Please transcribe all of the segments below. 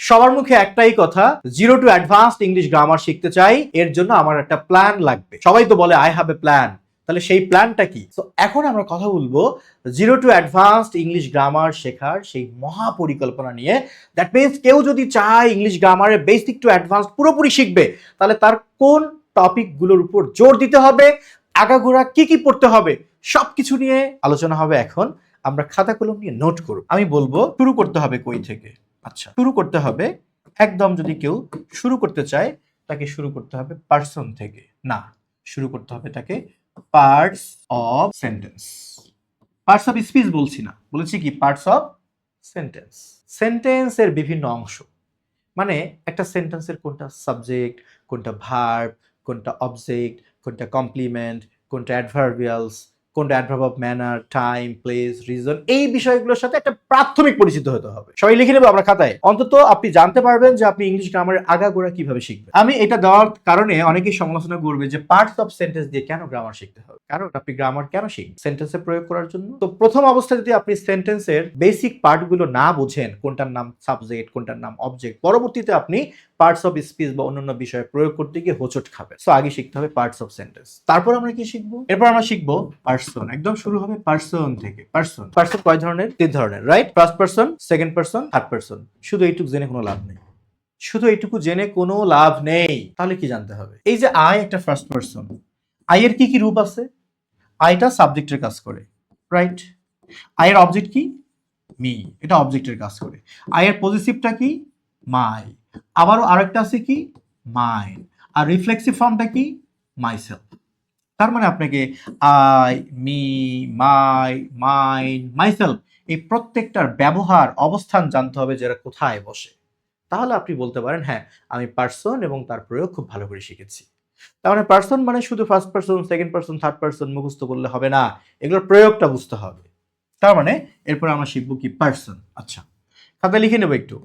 সবার মুখে একটাই কথা, zero two advanced English grammar শিখতে চাই, এর জন্য আমার একটা প্ল্যান লাগবে। সবাই তো বলে আই হ্যাভ এ প্ল্যান, তাহলে সেই প্ল্যানটা কি? তো এখন আমরা কথা বলবো zero two advanced English grammar শেখার সেই মহা পরিকল্পনা নিয়ে। দ্যাট মিনস কেউ যদি চায় ইংলিশ গ্রামারের বেসিক টু অ্যাডভান্সড পুরোপুরি শিখবে, তাহলে তার কোন টপিকগুলোর উপর জোর দিতে হবে, আগাগোড়া কি কি পড়তে হবে, সবকিছু নিয়ে আলোচনা হবে। এখন আমরা খাতা কলম নিয়ে নোট করব। আমি বলবো শুরু করতে হবে কই থেকে। আচ্ছা, শুরু করতে হবে একদম, যদি কেউ শুরু করতে চায় তাকে শুরু করতে হবে পার্সন থেকে, না, শুরু করতে হবে তাকে parts of sentence. Parts of speech বলছি না, বলেছি কি পার্টস অফ সেন্টেন্স। সেন্টেন্সের বিভিন্ন অংশ, মানে একটা সেন্টেন্সের কোনটা সাবজেক্ট, কোনটা ভার্ব, কোনটা অবজেক্ট, কোনটা কমপ্লিমেন্ট, কোনটা অ্যাডভার্বিয়ালস, কোনটা adverb of manner, time, place, reason, এই বিষয়গুলোর সাথে একটা প্রাথমিক পরিচিত হতে হবে। সবাই লিখে নেবো আমরা খাতায়, অন্তত আপনি জানতে পারবেন যে আপনি ইংলিশ গ্রামারের আগাগোড়া কিভাবে শিখবেন। আমি এটা দেওয়ার কারণে অনেকেই সমালোচনা করবে যে পার্টস অফ সেন্টেন্স দিয়ে কেন গ্রামার শিখতে হবে, কারণ আপনি গ্রামার কেন শিখবেন? সেন্টেন্সে প্রয়োগ করার জন্য। তো প্রথম অবস্থায় যদি আপনি সেন্টেন্সের বেসিক পার্টগুলো না বোঝেন, কোনটার নাম সাবজেক্ট, কোনটার নাম অবজেক্ট, পরবর্তীতে আপনি পার্টস অফ স্পিচ বা অন্যান্য বিষয়ে প্রয়োগ করতে গিয়ে হোঁচট খাবেন। সো আগে শিখতে হবে পার্টস অফ সেন্টেন্স। তারপর আমরা কি শিখবো? এরপর আমরা শিখবো পার্সন। একদম শুরু হবে পার্সন থেকে। পার্সন পার্সন কয় ধরনের? 3 ধরনের, right? First person, second person, third person. শুধু এইটুকু জেনে কোনো লাভ নেই, শুধু এইটুকু জেনে কোনো লাভ নেই। তাহলে কি জানতে হবে? এই যে আই একটা ফার্স্ট পার্সন, আই এর কি কি রূপ আছে? আইটা সাবজেক্টের কাজ করে, রাইট? আই এর অবজেক্ট কি? মি, এটা অবজেক্টের কাজ করে। আই এর পজিটিভটা কি? মাই। আবারও আরেকটা আছে কি? মাইন। আর রিফ্লেক্সিভ ফর্মটা কি? মাইসেলফ। তার মানে আপনাকে I, me, my, mine, myself, এই প্রত্যেকটার ব্যবহার, অবস্থান জানতে হবে যে এরা কোথায় বসে। তাহলে আপনি বলতে পারেন হ্যাঁ, আমি পার্সন এবং তার প্রয়োগ খুব ভালো করে শিখেছি। তার মানে পার্সন মানে শুধু first person, second person, third person মুখস্থ করলে হবে না, এগুলোর প্রয়োগটা বুঝতে হবে। তার মানে এরপর আমরা শিখবো কি? পার্সন। আচ্ছা, খাতায় লিখে নেবো একটু।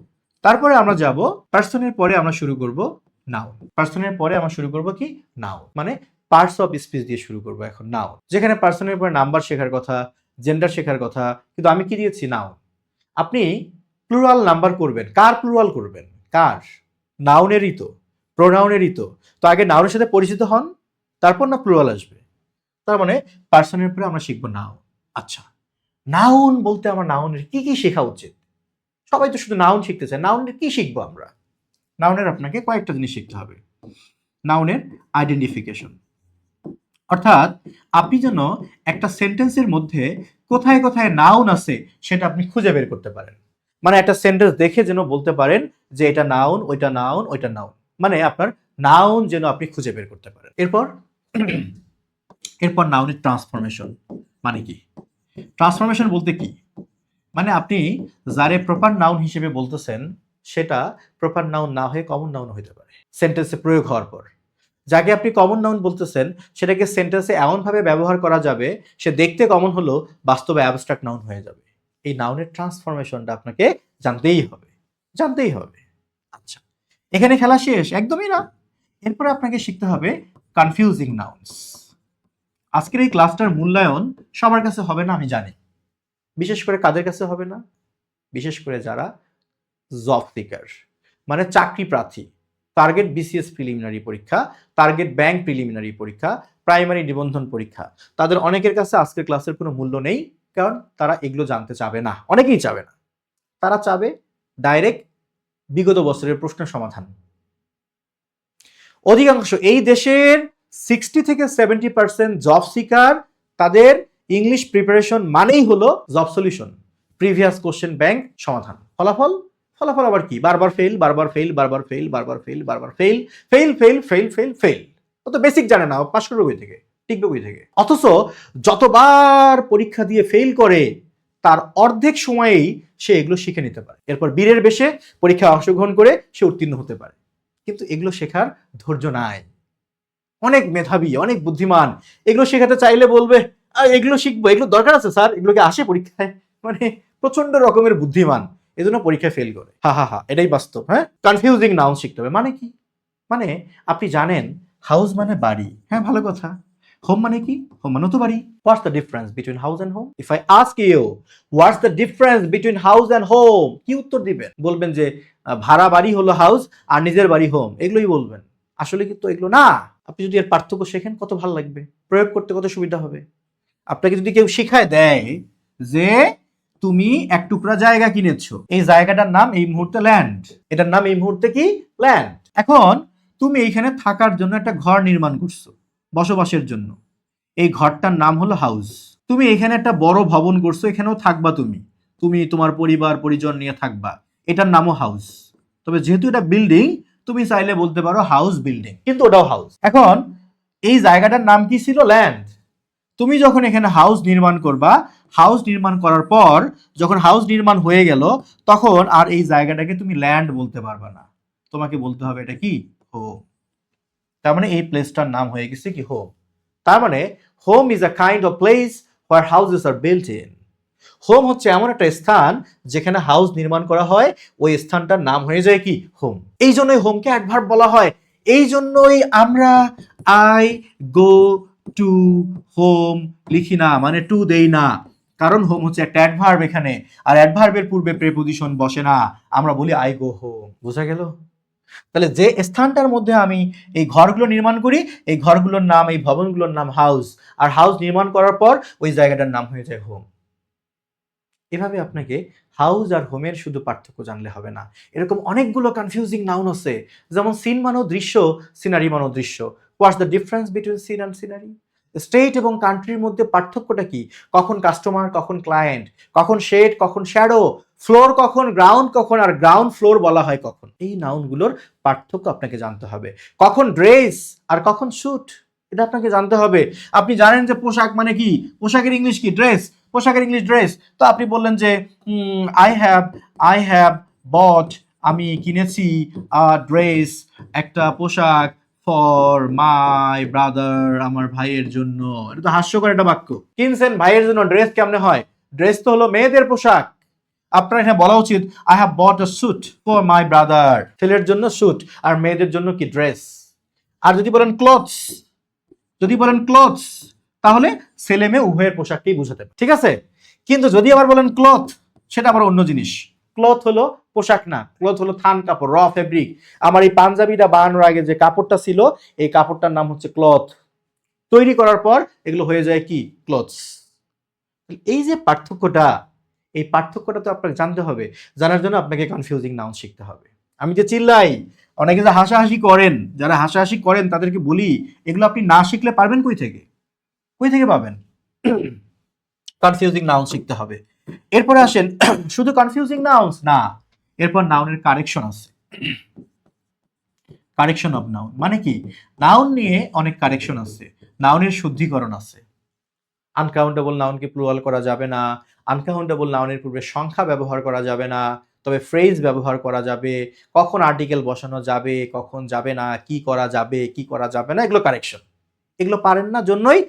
তারপরে আমরা যাব পার্সনের পরে আমরা শুরু করব নাউন। পার্সনের পরে আমরা শুরু করব কি? নাউন। মানে পার্টস অফ স্পিচ দিয়ে শুরু করব এখন নাউন। যেখানে পার্সনের পরে নাম্বার শেখার কথা, জেন্ডার শেখার কথা, কিন্তু আমি কি দিয়েছি? নাউন। আপনি প্লুরাল নাম্বার করবেন, কার প্লুরাল করবেন? কার? নাউনেরই তো, প্রোনাউনেরই তো। তো আগে নাউনের সাথে পরিচিত হন, তারপর না প্লুরাল আসবে। তার মানে পার্সনের পরে আমরা শিখবো নাউন। আচ্ছা, নাউন বলতে আমার নাউনের কি কি শেখা উচিত? সবাই তো শুধু নাউন শিখতে চায়, নাউনের কি শিখবো আমরা? নাউনের আপনাকে কয়েকটা জিনিস শিখতে হবে। নাউনের আইডেন্টিফিকেশন, অর্থাৎ আপনি যেন একটা সেন্টেন্সের মধ্যে কোথায় কোথায় নাউন আছে সেটা আপনি খুঁজে বের করতে পারেন। মানে একটা সেন্টেন্স দেখে যেন বলতে পারেন যে এটা নাউন, ওইটা নাউন, ওইটা নাউন। মানে আপনার নাউন যেন আপনি খুঁজে বের করতে পারেন। এরপর এরপর নাউনের ট্রান্সফরমেশন। মানে কি? ট্রান্সফরমেশন বলতে কি? মানে আপনি যারে প্রপার নাউন হিসেবে বলতেছেন সেটা প্রপার নাউন না হয়ে কমন নাউন হতে পারে সেন্টেন্সে প্রয়োগ হওয়ার পর। যাকে আপনি কমন নাউন বলতেছেন সেটাকে সেন্টেন্সে এমনভাবে ব্যবহার করা যাবে সে দেখতে কমন হলো বাস্তবে অ্যাবস্ট্রাক্ট নাউন হয়ে যাবে। এই নাউনের ট্রান্সফরমেশনটা আপনাকে জানতেই হবে, জানতেই হবে। আচ্ছা, এখানে খেলা শেষ? একদমই না। এরপরে আপনাকে শিখতে হবে কনফিউজিং নাউনস। আজকের এই ক্লাসটার মূল্যায়ন সবার কাছে হবে না আমি জানি, বিশেষ করে কাদের কাছে হবে না? বিশেষ করে যারা জব সিকার, মানে চাকরি প্রার্থী, টার্গেট বিসিএস প্রিলিমিনারি পরীক্ষা, টার্গেট ব্যাংক প্রিলিমিনারি পরীক্ষা, প্রাইমারি নিবন্ধন পরীক্ষা, তাদের অনেকের কাছে আজকের ক্লাসের কোনো মূল্য নেই, কারণ তারা এগুলো জানতে চাবে না, অনেকেই চাবে না। তারা চাবে ডাইরেক্ট বিগত বছরের প্রশ্নের সমাধান। অধিকাংশ এই দেশের 60 থেকে 70% জব সিকার, তাদের ইংলিশ প্রিপারেশন মানেই হলো job solution, previous question bank সমাধান। ফলাফল? ফলাফল আবার কি? বারবার ফেল, বারবার ফেল, বারবার ফেল, বারবার ফেল, বারবার fail, fail fail fail fail fail. ও তো বেসিক জানে না, পাশ করবে বই থেকে, টিকবে বই থেকে। অথচ যতবার পরীক্ষা দিয়ে ফেল করে তার অর্ধেক সময়েই সে এগুলো শিখে নিতে পারে। এরপর বীরের বেশে পরীক্ষায় অংশগ্রহণ করে সে উত্তীর্ণ হতে পারে। কিন্তু এগুলো শেখার ধৈর্য নাই। অনেক মেধাবী, অনেক বুদ্ধিমান, এগুলো শেখাতে চাইলে বলবে এগুলো শিখবো, এগুলো দরকার আছে স্যার, এগুলোকে আসে পরীক্ষায়? মানে প্রচন্ড রকমের বুদ্ধিমান, এজন্য পরীক্ষায় ফেল করে। হা হা হা, এটাই বাস্তব। হ্যাঁ, কনফিউজিং নাউন শিখতে হবে। মানে কি? মানে আপনি জানেন হাউস মানে বাড়ি, হ্যাঁ ভালো কথা। হোম মানে কি? হোম মানে তো বাড়ি। What's the difference between house and home? If I ask you what's the difference between house and home, কি উত্তর দিবেন? বলবেন যে ভাড়া বাড়ি হলো হাউস আর নিজের বাড়ি হোম, এগুলোই বলবেন। আসলে কিন্তু এগুলো না। আপনি যদি এর পার্থক্য শেখেন কত ভালো লাগবে, প্রয়োগ করতে কত সুবিধা হবে। আপনাকে যদি কেউ শিখায় দেয় যে তুমি এক টুকরা জায়গা কিনেছো, এই জায়গাটার নাম এই মুহূর্তে ল্যান্ড, এটার নাম এই মুহূর্তে কি? ল্যান্ড। এখন তুমি এইখানে থাকার জন্য একটা ঘর নির্মাণ করছো বসবাসের জন্য, এই ঘরটার নাম হলো হাউস। তুমি এখানে একটা বড় ভবন করছো, এখানেও থাকবা তুমি, তুমি তোমার পরিবার পরিজন নিয়ে থাকবা, এটার নামও হাউস। তবে যেহেতু এটা বিল্ডিং, তুমি চাইলে বলতে পারো হাউস বিল্ডিং, কিন্তু ওটাও হাউস। এখন এই জায়গাটার নাম কি ছিল? ল্যান্ড। তুমি যখন এখানে হাউস নির্মাণ করবা, হাউস নির্মাণ করার পর যখন হাউস নির্মাণ হয়ে গেল, তখন আর এই জায়গাটাকে তুমি ল্যান্ড বলতে পারবা না, তোমাকে বলতে হবে এটা কি? হোম। তার মানে এই প্লেসটার নাম হয়ে গেছে কি? হোম। তার মানে home is a kind of place where houses are built in. Home হচ্ছে এমন একটা স্থান যেখানে হাউস নির্মাণ করা হয়, ওই স্থানটার নাম হয়ে যায় কি? হোম। এই জন্যই হোমকে অ্যাডভার্ব বলা হয়। এই জন্যই আমরা আই গো টু হোম লিখি না, মানে টু দেই না, কারণ হোম হচ্ছে একটা অ্যাডভার্ব এখানে, আর অ্যাডভার্বের পূর্বে প্রেপোজিশন বসে না, আমরা বলি আই গো হোম। বোঝা গেল? তাহলে যে স্থানটার মধ্যে আমি এই ঘরগুলো নির্মাণ করি, এই ঘরগুলোর নাম, এই ভবনগুলোর নাম হাউস, আর হাউস নির্মাণ করার পর ওই জায়গাটার নাম হয়ে যায় হোম। এভাবে আপনাকে হাউস আর হোমের শুধু পার্থক্য জানলে হবে না, এরকম অনেকগুলো কনফিউজিং নাউন আছে। যেমন সিন মানেও দৃশ্য, সিনারি মানেও দৃশ্য। What's the difference between scene and scenery? State এবং কান্ট্রির মধ্যে পার্থক্যটা কি? কখন কাস্টমার, কখন ক্লায়েন্ট, কখন শেড, কখন শ্যাডো, ফ্লোর কখন, গ্রাউন্ড কখন, আর গ্রাউন্ড ফ্লোর বলা হয় কখন। এই নাউনগুলোর পার্থক্য আপনাকে জানতে হবে। কখন ড্রেস আর কখন স্যুট, এটা আপনাকে জানতে হবে। আপনি জানেন যে পোশাক মানে কি? পোশাকের ইংলিশ কি? ড্রেস। পোশাকের ইংলিশ ড্রেস। তো আপনি বললেন যে আই হ্যাভ বট, আমি কিনেছি ড্রেস, একটা পোশাক ফর মাই ব্রাদার, আমার ভাইয়ের জন্য। এটা তো হাস্যকর একটা বাক্য। কিনছেন ভাইয়ের জন্য, ড্রেস কেমনে হয়? ড্রেস তো হলো মেয়েদের পোশাক। আপনার এখানে বলা উচিত I have bought a suit for my brother, ছেলের জন্য স্যুট আর মেয়েদের জন্য কি? ড্রেস। আর যদি বলেন ক্লথস, যদি বলেন ক্লথস, তাহলে ছেলে মেয়ে উভয়ের পোশাককেই বুঝাতে, ঠিক আছে? কিন্তু যদি আবার বলেন ক্লথ, সেটা আবার অন্য জিনিস। ক্লথ হলো পোশাক না, ক্লথ হলো থান কাপড়, র ফেব্রিক। আমার এই পাঞ্জাবিটা বানানোর আগে যে কাপড়টা ছিল, এই কাপড়টার নাম হচ্ছে ক্লথ। তৈরি করার পর এগুলো হয়ে যায় কি? ক্লথস। এই যে পার্থক্যটা, এই পার্থক্যটা তো আপনাকে জানতে হবে। জানার জন্য আপনাকে কনফিউজিং নাউন শিখতে হবে। আমি যে চিল্লাই, অনেকে যে হাসাহাসি করেন, যারা হাসাহাসি করেন তাদেরকে বলি এগুলো আপনি না শিখলে পারবেন কই থেকে? কই থেকে পাবেন? কনফিউজিং নাউন শিখতে হবে। এরপরে আসেন শুধু কনফিউজিং নাউন্স না, এরপর নাউনের কারেকশন আছে। কারেকশন অফ নাউন মানে কি? নাউন নিয়ে অনেক কারেকশন আছে, নাউনের শুদ্ধিকরণ আছে। আনকাউন্টেবল নাউনকে প্লুরাল করা যাবে না, আনকাউন্টেবল নাউনের পূর্বে সংখ্যা ব্যবহার করা যাবে না, তবে ফ্রেজ ব্যবহার করা যাবে। কখন আর্টিকেল বসানো যাবে, কখন যাবে না, কি করা যাবে, কি করা যাবে না, এগুলো কারেকশন। এগুলো পারেন না জন্যই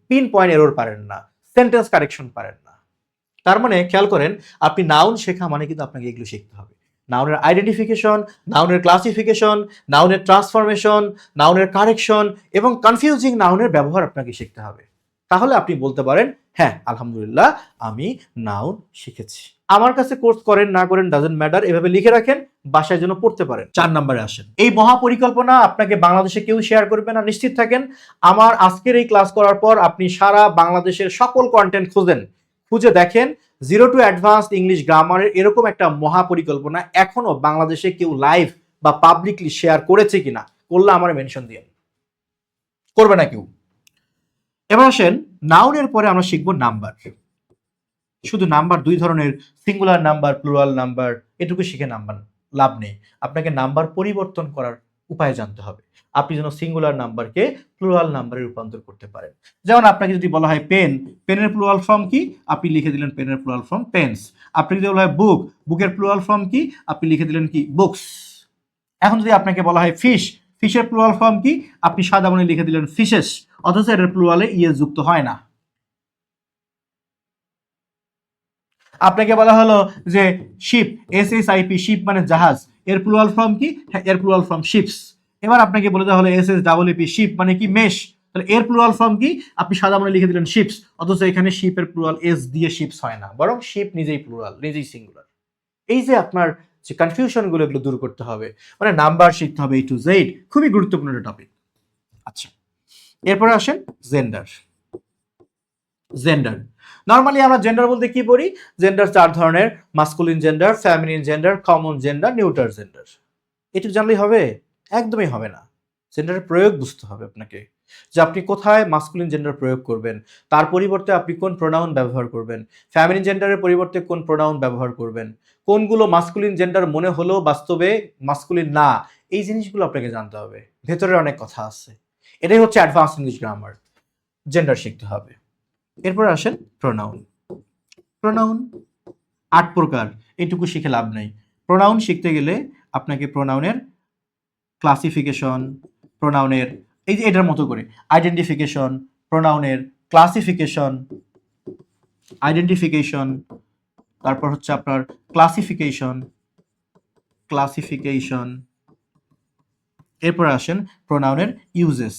পিন পয়েন্ট এরর পারেন না, সেন্টেন্স কারেকশন পারেন না। তার মানে খেয়াল করেন, আপনি নাউন শেখা মানে কিন্তু আপনাকে এগুলো শিখতে হবে। নাউনের আইডেন্টিফিকেশন, নাউনের ক্লাসিফিকেশন, নাউনের ট্রান্সফরমেশন, নাউনের কারেকশন এবং কনফিউজিং নাউনের ব্যবহার আপনাকে শিখতে হবে। তাহলে আপনি বলতে পারেন হ্যাঁ আলহামদুলিল্লাহ আমি নাউন শিখেছি। আমার কাছে কোর্স করেন না করেন ডাজন্ট ম্যাটার, এভাবে লিখে রাখেন, বাসায় যেন পড়তে পারেন। 4 নম্বরে আসেন। এই মহাপরিকল্পনা আপনাকে বাংলাদেশে কেউ শেয়ার করবে না, নিশ্চিত থাকেন। আমার আজকের এই ক্লাস করার পর আপনি সারা বাংলাদেশের সকল কন্টেন্ট খুঁজে দেখেন জিরো টু অ্যাডভান্সড ইংলিশ গ্রামারের এরকম একটা মহাপরিকল্পনা এখনো বাংলাদেশে কেউ লাইভ বা পাবলিকলি শেয়ার করেছে কিনা, করলে আমার মেনশন দিন। করবে না কেউ। এবার আসেন, নাউনের পরে আমরা শিখবো নাম্বার। শুধু নাম্বার দুই ধরনের, সিঙ্গুলার নাম্বার, প্লুরাল নাম্বার, এটুকু শিখে নাম্বার লাভ নেই। আপনাকে নাম্বার পরিবর্তন করার উপায় জানতে হবে, আপনি যেন সিঙ্গুলার নাম্বারকে প্লুরাল নাম্বারে রূপান্তর করতে পারেন। যেমন আপনাকে যদি বলা হয় পেন, পেনের প্লুরাল ফর্ম কি? আপনি লিখে দিলেন পেনের প্লুরাল ফর্ম পেন্স। আপনি যদি বলা হয় বুক, বুকের প্লুরাল ফর্ম কি? আপনি লিখে দিলেন কি? বুকস। এখন যদি আপনাকে বলা হয় ফিশ, ফিশের প্লুরাল ফর্ম কি? আপনি সাদা মনে লিখে দিলেন ফিশেস, অথচ এর প্লুরালে ইয়ে যুক্ত হয় না। আপনাকে বলা হলো যে শিপ, SSIP, শিপ মানে জাহাজ, এর প্লুরাল ফর্ম কি? এর প্লুরাল ফর্ম শিপস। এবার আপনাকে বলে দেওয়া হলো SSEEP, শিপ মানে কি? মেশ, তাহলে এর প্লুরাল ফর্ম কি? আপনি সাদা মনে লিখে দিলেন শিপস, অথচ এখানে শিপের প্লুরাল এস দিয়ে শিপস হয় না, বরং শিপ নিজেই প্লুরাল, নিজেই সিঙ্গুলার। এই যে আপনার যে কনফিউশন গুলো, এগুলো দূর করতে হবে, মানে নাম্বার শিখতে হবে A to Z, খুবই গুরুত্বপূর্ণ একটা টপিক। আচ্ছা, এরপরে আসেন জেন্ডার। জেন্ডার নর্মালি আমরা জেন্ডার বলতে কি পড়ি? জেন্ডার 4 ধরনের: masculine gender, feminine gender, common gender, neutral gender. এটুকু জানলেই হবে? একদমই হবে না। জেন্ডারের প্রয়োগ বুঝতে হবে আপনাকে, যে আপনি কোথায় মাস্কুলিন জেন্ডার প্রয়োগ করবেন, তার পরিবর্তে আপনি কোন প্রোনাউন ব্যবহার করবেন, ফেমিনিন জেন্ডারের পরিবর্তে কোন প্রোনাউন ব্যবহার করবেন, কোনগুলো মাস্কুলিন জেন্ডার মনে হলেও বাস্তবে মাস্কুলিন না, এই জিনিসগুলো আপনাকে জানতে হবে। ভেতরে অনেক কথা আছে। এটাই হচ্ছে অ্যাডভান্স ইংলিশ গ্রামার। জেন্ডার শিখতে হবে। এরপর আসেন প্রোনাউন। প্রোনাউন 8 প্রকার, এইটুকু শিখে লাভ নাই। প্রোনাউন শিখতে গেলে আপনাকে প্রোনাউনের ক্লাসিফিকেশন, প্রোনাউনের এই যে এটার মতো করে আইডেন্টিফিকেশন, প্রোনাউনের ক্লাসিফিকেশন, আইডেন্টিফিকেশন, তারপর হচ্ছে আপনার ক্লাসিফিকেশন, ক্লাসিফিকেশন, এরপর আসেন প্রোনাউনের ইউজেস,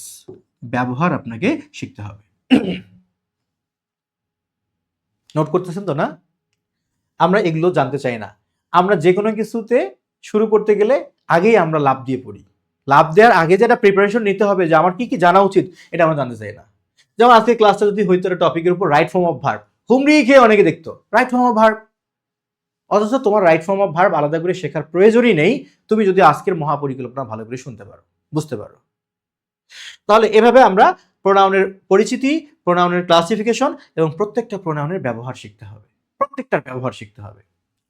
ব্যবহার আপনাকে শিখতে হবে। নোট করতেছেন তো না? আমরা এগুলো জানতে চাই না। আমরা যে কোনো কিছুতে শুরু করতে গেলে আগেই আমরা লাভ দিয়ে পড়ি। লাভ দেওয়ার আগে যেটা প্রিপারেশন নিতে হবে, যে আমার কি কি জানা উচিত, এটা আমরা জানতে চাই না। যেমন আজকে ক্লাসটা যদি হইতো টপিকের উপর রাইট ফর্ম অফ ভার্ব, হুমড়ি খেয়ে অনেকে দেখতো রাইট ফর্ম অফ ভার্ব, অথচ তোমার রাইট ফর্ম অফ ভার্ব আলাদা করে শেখার প্রয়োজনই নেই, তুমি যদি আজকের মহাপরিকল্পনা ভালো করে শুনতে পারো, বুঝতে পারো। তাহলে এভাবে আমরা প্রোনাউনের পরিচিতি, প্রোনাউনের ক্লাসিফিকেশন এবং প্রত্যেকটা প্রোনাউনের ব্যবহার শিখতে হবে, প্রত্যেকটার ব্যবহার শিখতে হবে।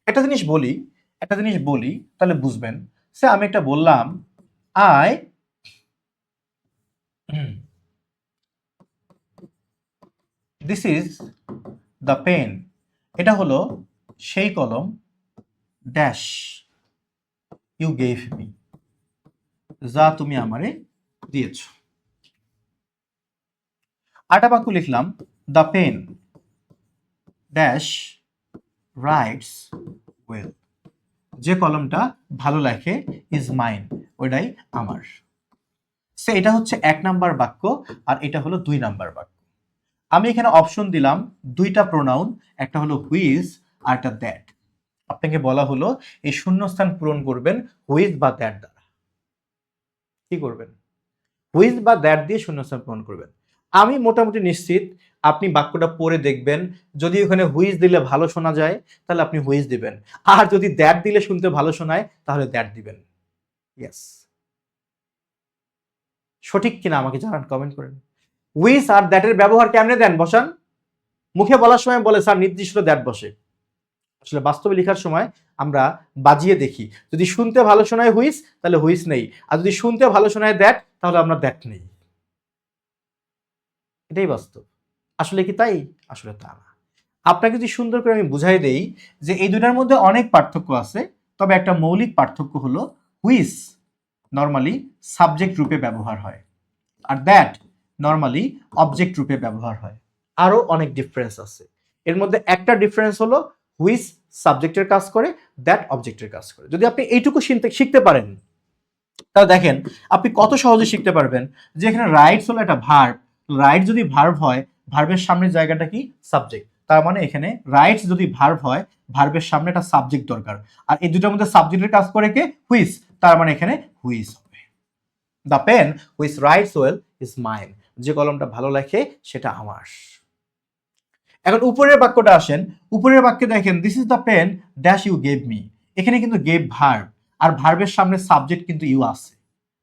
একটা জিনিস বলি তাহলে বুঝবেন। সে আমি একটা বললাম, I this is the pen, এটা হলো সেই কলম, ড্যাশ ইউ গেভ মি, যা তুমি আমারে দিয়েছ। আরেকটা বাক্য লিখলাম, the pen dash writes well, যে কলমটা ভালো লেখে, ইজ মাইন, ওইটাই আমার। সে এটা হচ্ছে 1 নাম্বার বাক্য, আর এটা হলো 2 নাম্বার বাক্য। আমি এখানে অপশন দিলাম দুইটা প্রোনাউন, একটা হলো হুইজ আর একটা দ্যাট। আপনাকে বলা হলো এই শূন্যস্থান পূরণ করবেন হুইজ বা দ্যাট দ্বারা। কি করবেন? হুইজ বা দ্যাট দিয়ে শূন্যস্থান পূরণ করবেন। আমি মোটামুটি নিশ্চিত আপনি বাক্যটা পড়ে দেখবেন, যদি ওখানে হুইজ দিলে ভালো শোনা যায় তাহলে আপনি হুইজ দিবেন, আর যদি দ্যাট দিলে শুনতে ভালো শোনায় তাহলে দ্যাট দিবেন। ইয়েস, সঠিক কিনা আমাকে জানান, কমেন্ট করেন। হুইজ আর দ্যাটের ব্যবহার কেমনে দেন? বসান। মুখে বলার সময় বলে স্যার নির্দিষ্ট দ্যাট বসে, আসলে বাস্তবে লেখার সময় আমরা বাজিয়ে দেখি, যদি শুনতে ভালো শোনায় হুইস তাহলে হুইস নেই, আর যদি শুনতে ভালো শোনায় দ্যাট তাহলে আমরা দ্যাট নেই। এটাই বাস্তব। আসলে কি তাই? আসলে তা না। আপনাকে যদি সুন্দর করে আমি বুঝাই দেই যে এই দুটার মধ্যে অনেক পার্থক্য আছে, তবে একটা মৌলিক পার্থক্য হলো হুইস নর্মালি সাবজেক্ট রূপে ব্যবহার হয়, আর দ্যাট নর্মালি অবজেক্ট রূপে ব্যবহার হয়। আরো অনেক ডিফারেন্স আছে। এর মধ্যে একটা ডিফারেন্স হলো হুইচ সাবজেক্টের কাজ করে, দ্যাট অবজেক্টের কাজ করে। যদি আপনি এইটুকু শিখতে পারেন, তাহলে দেখেন আপনি কত সহজে শিখতে পারবেন যে এখানে রাইটস হলো একটা ভার্ব, রাইট যদি ভার্ব হয়, ভার্বের সামনের জায়গাটা কি? সাবজেক্ট। তার মানে এখানে রাইটস যদি ভার্ব হয়, ভার্বের সামনে একটা সাবজেক্ট দরকার, আর এই দুটোর মধ্যে সাবজেক্টের কাজ করে কে? হুইচ। তার মানে এখানে হুইচ হবে। The pen which writes well is mine, যে কলমটা ভালো লেখে সেটা আমার। এখন উপরের বাক্যটা আসেন। উপরের বাক্যে দেখেন, this is the pen dash you gave me, এখানে কিন্তু গেভ ভার্ব, আর ভার্বের সামনে সাবজেক্ট কিন্তু ইউ আছে।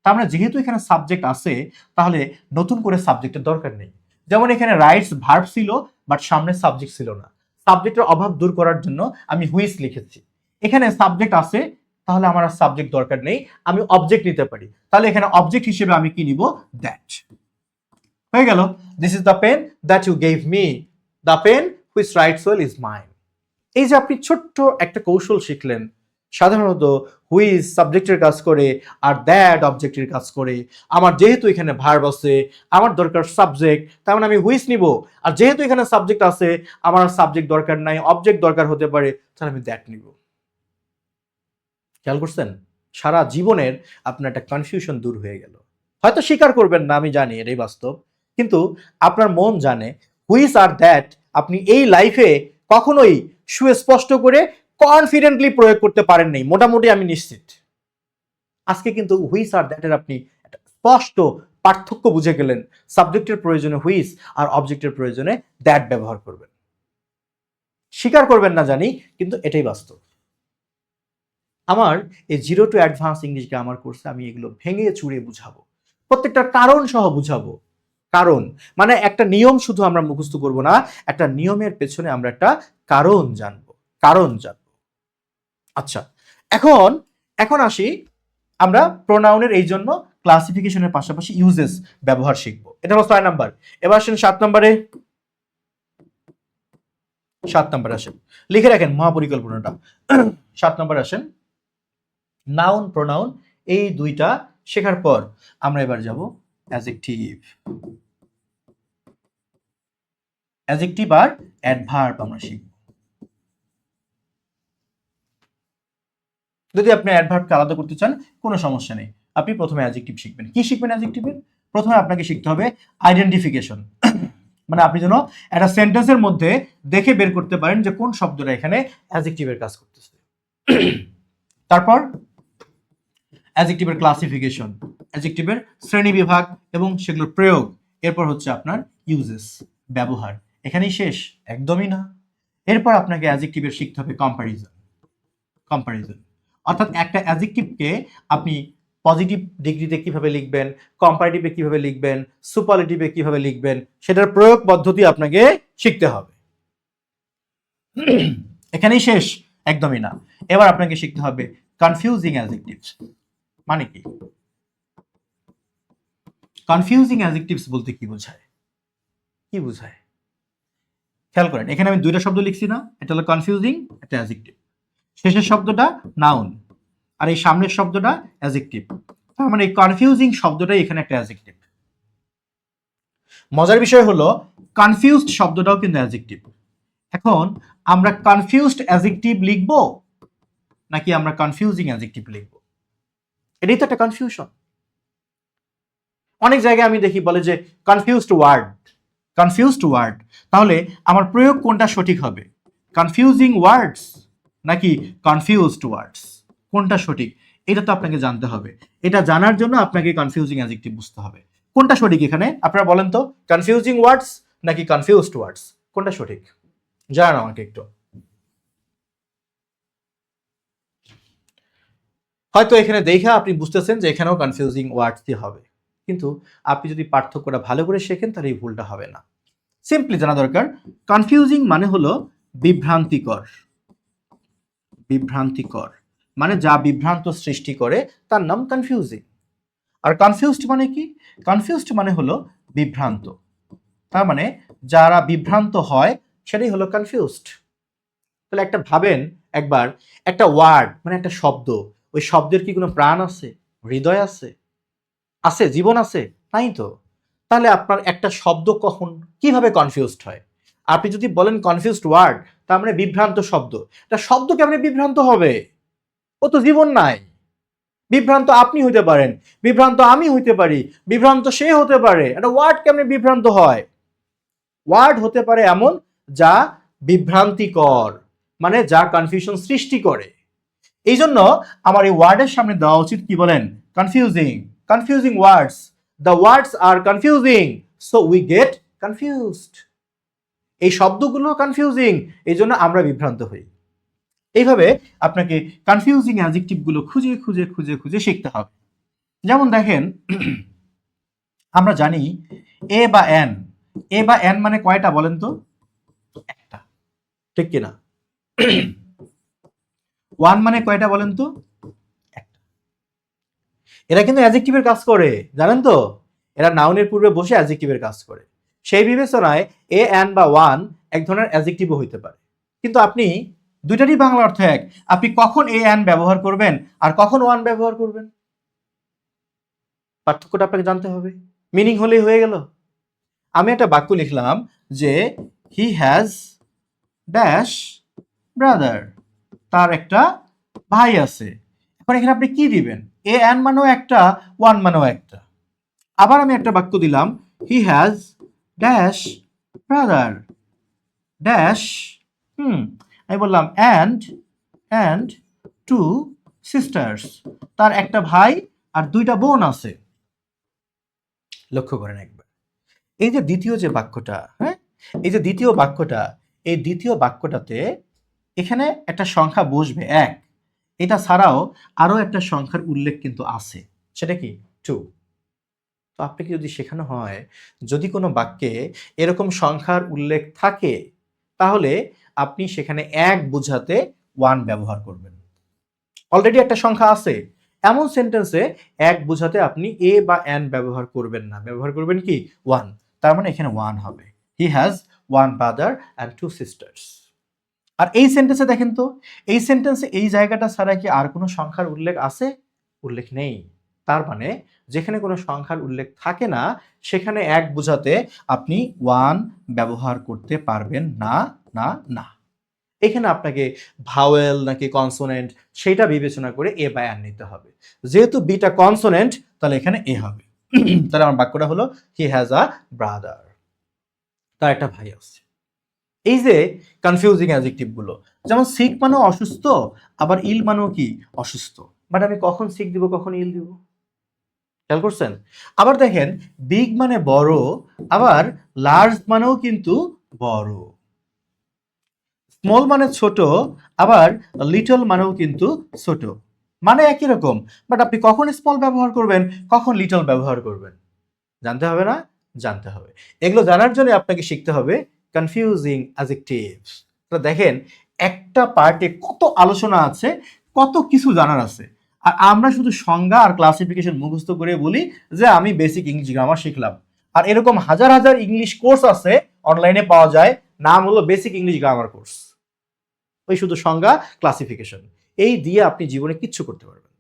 তার মানে যেহেতু এখানে সাবজেক্ট আছে, তাহলে নতুন করে সাবজেক্টের দরকার নেই। যেমন এখানে রাইটস ভার্ব ছিল, বাট সামনে সাবজেক্ট ছিল না, সাবজেক্টের অভাব দূর করার জন্য আমি হুইস লিখেছি। এখানে সাবজেক্ট আছে, তাহলে আমার আর সাবজেক্ট দরকার নেই, আমি অবজেক্ট নিতে পারি। তাহলে এখানে অবজেক্ট হিসেবে আমি কি নিব? দ্যাট। হয়ে গেল, this is the pen that you gave me, the pen which writes well is mine. এই যে আপনি ছোট্ট একটা কৌশল শিখলেন, সাধারণত হুইজ সাবজেক্টের কাজ করে আর দ্যাট অবজেক্টের কাজ করে। আমার যেহেতু এখানে ভার্ব আছে, আমার দরকার সাবজেক্ট, তার মানে আমি হুইজ নিব। আর যেহেতু এখানে সাবজেক্ট আছে, আমার সাবজেক্ট দরকার নাই, অবজেক্ট দরকার হতে পারে, তাহলে আমি দ্যাট নিব। খেয়াল করছেন? সারা জীবনের আপনার একটা কনফিউশন দূর হয়ে গেল। হয়তো স্বীকার করবেন না, আমি জানি এটাই বাস্তব, কিন্তু আপনার মন জানে হুইচ আর দ্যাট আপনি এই লাইফে কখনোই সুস্পষ্ট করে কনফিডেন্টলি প্রয়োগ করতে পারেন নাই, মোটামুটি আমি নিশ্চিত। আজকে কিন্তু হুইচ আর দ্যাটের আপনি একটা স্পষ্ট পার্থক্য বুঝে গেলেন। সাবজেক্টের প্রয়োজনে হুইচ আর অবজেক্টের প্রয়োজনে দ্যাট ব্যবহার করবেন। স্বীকার করবেন না জানি, কিন্তু এটাই বাস্তব। আমার এই 0 to অ্যাডভান্স ইংলিশ গ্রামার কোর্সে আমি এগুলো ভেঙে চুরে বুঝাবো, প্রত্যেকটা কারণ সহ বুঝাবো। কারণ মানে একটা নিয়ম শুধু আমরা মুখস্থ করব না, একটা নিয়মের পেছনে আমরা একটা কারণ জানবো, কারণ জানবো। আচ্ছা, এখন এখন আসি আমরা প্রোনাউনের এই জন্য ক্লাসিফিকেশনের পাশাপাশি ইউজেস ব্যবহার শিখবো। এটা হলো 6 নাম্বার। এবার আসেন 7 নম্বরে। 7 নম্বরে আসেন, লিখে রাখেন মহাপরিকল্পনাটা। 7 নম্বরে আসেন, নাউন প্রোনাউন এই দুইটা শেখার পর আমরা এবার যাব অ্যাডজেক্টিভ। অ্যাডজেক্টিভ আর অ্যাডভার্ব আমরা শিখব। যদি আপনি অ্যাডভার্বকে আলাদা করতে চান কোনো সমস্যা নেই, আপনি প্রথমে অ্যাডজেক্টিভ শিখবেন। কি শিখবেন অ্যাডজেক্টিভের? প্রথমে আপনাকে শিখতে হবে আইডেন্টিফিকেশন, মানে আপনি যেন একটা সেন্টেন্সের মধ্যে দেখে বের করতে পারেন যে কোন শব্দটা এখানে অ্যাডজেক্টিভের কাজ করতেছে। তারপর অ্যাডজেক্টিভের ক্লাসিফিকেশন, অ্যাডজেক্টিভের শ্রেণী বিভাগ এবং সেগুলোর প্রয়োগ। এরপর হচ্ছে আপনার ইউজেস, ব্যবহার। এখানেই শেষ? একদমই না। এরপর আপনাকে অ্যাডজেক্টিভের শিখতে হবে কম্প্যারিজন। কম্প্যারিজন অর্থাৎ একটা অ্যাডজেক্টিভকে আপনি পজিটিভ ডিগ্রিতে কিভাবে লিখবেন, কম্পারেটিভে কিভাবে লিখবেন, সুপারলেটিভে কিভাবে লিখবেন, সেটার প্রয়োগ পদ্ধতি আপনাকে শিখতে হবে। এখানেই শেষ? একদমই না। এবার আপনাকে শিখতে হবে কনফিউজিং অ্যাডজেক্টিভস। মানে কি? কনফিউজিং অ্যাডজেক্টিভস বলতে কি বোঝায়? কি বোঝায় খেয়াল করেন, এখানে আমি দুইটা শব্দ লিখছি না? এটা হলো কনফিউজিং, একটা অ্যাডজেক্টিভ। শেষের শব্দটা নাউন আর এই সামনের শব্দটা অ্যাডজেক্টিভ। তার মানে এই কনফিউজিং শব্দটাই এখানে একটা অ্যাডজেক্টিভ। মজার বিষয় হলো কনফিউজড শব্দটাও কিন্তু অ্যাডজেক্টিভ। এখন আমরা কনফিউজড অ্যাডজেক্টিভ লিখবো নাকি আমরা কনফিউজিং অ্যাডজেক্টিভ লিখবো? এটাই তো একটা কনফিউশন। অনেক জায়গায় আমি দেখি বলে যে কনফিউজড ওয়ার্ড, কনফিউজড ওয়ার্ড। তাহলে আমার প্রয়োগ কোনটা সঠিক হবে? কনফিউজিং ওয়ার্ডস নাকি কনফিউজড ওয়ার্ডস? কোনটা সঠিক এটা তো আপনাকে জানতে হবে। এটা জানার জন্য আপনাকে কনফিউজিং অ্যাডজেক্টিভ বুঝতে হবে। কোনটা সঠিক এখানে আপনারা বলেন তো, কনফিউজিং ওয়ার্ডস নাকি কনফিউজড ওয়ার্ডস? কোনটা সঠিক জানান আমাকে একটু। হয়তো এখানে দেখা আপনি বুঝতেছেন যে এখানেও কনফিউজিং ওয়ার্ডস দিয়ে হবে, কিন্তু আপনি যদি পার্থক্যটা ভালো করে শেখেন তাহলে এই ভুলটা হবে না। সিম্পলি জানা দরকার, কনফিউজিং মানে হলো বিভ্রান্তিকর। বিভ্রান্তিকর মানে যা বিভ্রান্ত সৃষ্টি করে তার নাম কনফিউজিং। আর কনফিউজড মানে কি? কনফিউজড মানে হলো বিভ্রান্ত। তার মানে যারা বিভ্রান্ত হয় সেটাই হলো কনফিউজড। তাহলে একটা ভাবেন একবার, একটা ওয়ার্ড মানে একটা শব্দ, ওই শব্দের কি কোনো প্রাণ আছে, হৃদয় আছে, আছে জীবন আছে? নাই তো। তাহলে আপনার একটা শব্দ কখন কিভাবে কনফিউজড হয়? আপনি যদি বলেন কনফিউজড ওয়ার্ড, তার মানে বিভ্রান্ত শব্দ। একটা শব্দ কেমনে বিভ্রান্ত হবে? ও তো জীবন নাই। বিভ্রান্ত আপনি হইতে পারেন, বিভ্রান্ত আমি হইতে পারি, বিভ্রান্ত সে হতে পারে। একটা ওয়ার্ড কেমনে বিভ্রান্ত হয়? ওয়ার্ড হতে পারে এমন যা বিভ্রান্তিকর, মানে যা কনফিউশন সৃষ্টি করে। এই জন্য আমার এই ওয়ার্ডের সামনে দেওয়া উচিত কি বলেন? Confusing. Confusing words, the words are confusing so we get confused. এই শব্দগুলো কনফিউজিং, এই জন্য আমরা বিভ্রান্ত হই। এইভাবে আপনাকে কনফিউজিং অ্যাডজেক্টিভগুলো খুঁজে খুঁজে খুঁজে খুঁজে শিখতে হবে। যেমন দেখেন, আমরা জানি এ বা এন। এ বা এন মানে কয়টা বলেন তো? একটা, ঠিক কিনা? ওয়ান মানে কয়টা বলেন তো? একটা। এরা কিন্তু অ্যাডজেক্টিভের কাজ করে, জানেন তো? এরা নাউনের পূর্বে বসে অ্যাডজেক্টিভের কাজ করে। সেই বিবেচনায় এ এন বা ওয়ান এক ধরনের অ্যাডজেক্টিভও হইতে পারে। কিন্তু আপনি দুইটারই বাংলা অর্থ এক। আপনি কখন এ এন ব্যবহার করবেন আর কখন ওয়ান ব্যবহার করবেন, পার্থক্যটা আপনাকে জানতে হবে। মিনিং হলেই হয়ে গেল। আমি একটা বাক্য লিখলাম যে হি হ্যাজ ড্যাশ ব্রাদার, তার একটা ভাই আছে। এখন এখানে আপনি কি দিবেন? এ এন মানেও একটা, ওয়ান মানেও একটা। আবার আমি একটা বাক্য দিলাম he has dash brother dash আমি বললাম অ্যান্ড টু সিস্টার্স, তার একটা ভাই আর দুইটা বোন আছে। লক্ষ্য করেন একবার, এই যে দ্বিতীয় যে বাক্যটা, হ্যাঁ, এই যে দ্বিতীয় বাক্যটা, এই দ্বিতীয় বাক্যটাতে এখানে একটা সংখ্যা বসবে এক, এটা ছাড়াও আরো একটা সংখ্যার উল্লেখ কিন্তু আছে, সেটা কি? 2। তো আপনাকে যদি শেখানো হয় যদি কোনো বাক্যে এরকম সংখ্যার উল্লেখ থাকে তাহলে আপনি সেখানে এক বোঝাতে 1 ব্যবহার করবেন। অলরেডি একটা সংখ্যা আছে, এমন সেন্টেন্সে এক বোঝাতে আপনি এ বা এন ব্যবহার করবেন না, ব্যবহার করবেন কি? 1। তার মানে এখানে 1 হবে। He has 1 brother and 2 sisters. আর এই সেন্টেন্সে দেখেন তো, এই সেন্টেন্সে এই জায়গাটা ছাড়া কি আর কোনো সংখ্যার উল্লেখ আছে? উল্লেখ নেই। তার মানে যেখানে কোনো সংখ্যার উল্লেখ থাকে না সেখানে এক বোঝাতে আপনি 1 ব্যবহার করতে পারবেন না, না, না। এখানে আপনাকে ভাওয়েল নাকি কনসোনেন্ট সেটা বিবেচনা করে এ বা এন নিতে হবে। যেহেতু বিটা কনসোনেন্ট তাহলে এখানে এ হবে। তাহলে আমার বাক্যটা হলো হি হ্যাজ আ ব্রাদার, তার একটা ভাই আছে। এই যে কনফিউজিং অ্যাডজেক্টিভ গুলো, যেমন সিক মানেও অসুস্থ, আবার ইল মানেও কি? অসুস্থ। বাট আমি কখন সিক দিব কখন ইল দিব, খেয়াল করছেন? আবার দেখেন বিগ মানে বড়, আবার লার্জ মানেও কিন্তু বড়। স্মল মানে ছোট, আবার লিটল মানেও কিন্তু ছোট। মানে একই রকম, বাট আপনি কখন স্মল ব্যবহার করবেন কখন লিটল ব্যবহার করবেন জানতে হবে না? জানতে হবে। এগুলো জানার জন্য আপনাকে শিখতে হবে কনফিউজিং অ্যাডজেক্টিভস। তো দেখেন একটা পার্টে কত আলোচনা আছে, কত কিছু জানার আছে। আর আমরা শুধু সংজ্ঞা আর ক্লাসিফিকেশন মুখস্থ করে বলি যে আমি বেসিক ইংলিশ গ্রামার শিখলাম। আর এরকম হাজার হাজার ইংলিশ কোর্স আছে অনলাইনে পাওয়া যায়, নাম হলো বেসিক ইংলিশ গ্রামার কোর্স। ওই শুধু সংজ্ঞা ক্লাসিফিকেশন এই দিয়ে আপনি জীবনে কিচ্ছু করতে পারবেন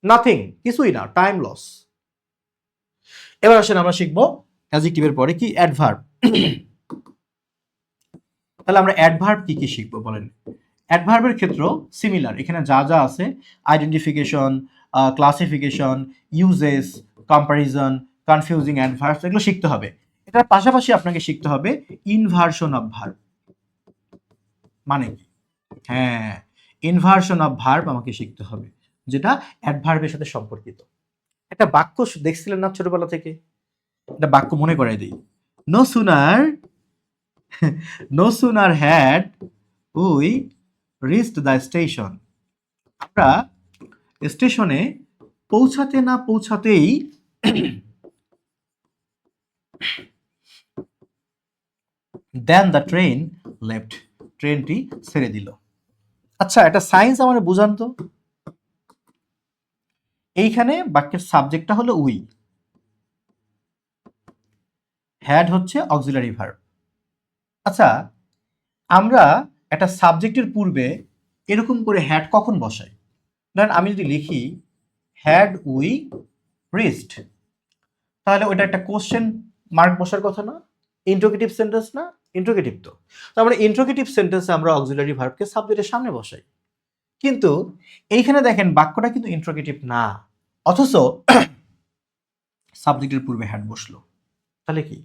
নাথিং, কিছুই না, টাইম লস। এবার আসেন আমরা শিখবো অ্যাডজেক্টিভের পরে কি? অ্যাডভার্ব। তাহলে আমরা অ্যাডভার্ব কি কি শিখবো বলেন? অ্যাডভার্বের ক্ষেত্রেও সিমিলার, এখানে যা যা আছে identification, classification, uses, comparison, confusing adverbs এগুলো শিখতে হবে। এটার পাশাপাশি আপনাকে শিখতে হবে ইনভার্সন অফ ভার্ব। মানে কি? হ্যাঁ, ইনভার্সন অফ ভার্ব আমাকে শিখতে হবে, যেটা অ্যাডভার্বের সাথে সম্পর্কিত। একটা বাক্য দেখছিলেন না ছোটবেলা থেকে? একটা বাক্য মনে করাই দিই। No sooner no sooner had we reached the station. আমরা স্টেশনে পৌঁছাতে না পৌঁছাতেই দেন দ্য ট্রেন লেফট, ট্রেনটি ছেড়ে দিল। আচ্ছা, একটা সায়েন্স আমার বুঝান তো। এইখানে বাক্যের সাবজেক্টটা হলো উই, হ্যাড হচ্ছে অক্সিলারি ভার্ব। আচ্ছা, আমরা একটা সাবজেক্টের পূর্বে এরকম করে হ্যাড কখন বসাই? ধরেন আমি যদি লিখি হ্যাড উই রিচড, তাহলে ওটা একটা কোশ্চেন মার্ক বসার কথা না? ইন্ট্রোগেটিভ সেন্টেন্স না? ইন্ট্রোগেটিভ তো। তারপরে ইন্ট্রোগেটিভ সেন্টেন্সে আমরা অক্সিলারি ভার্বকে সাবজেক্টের সামনে বসাই। কিন্তু এইখানে দেখেন বাক্যটা কিন্তু ইন্ট্রোগেটিভ না, অথচ সাবজেক্টের পূর্বে হ্যাড বসলো। তাহলে কি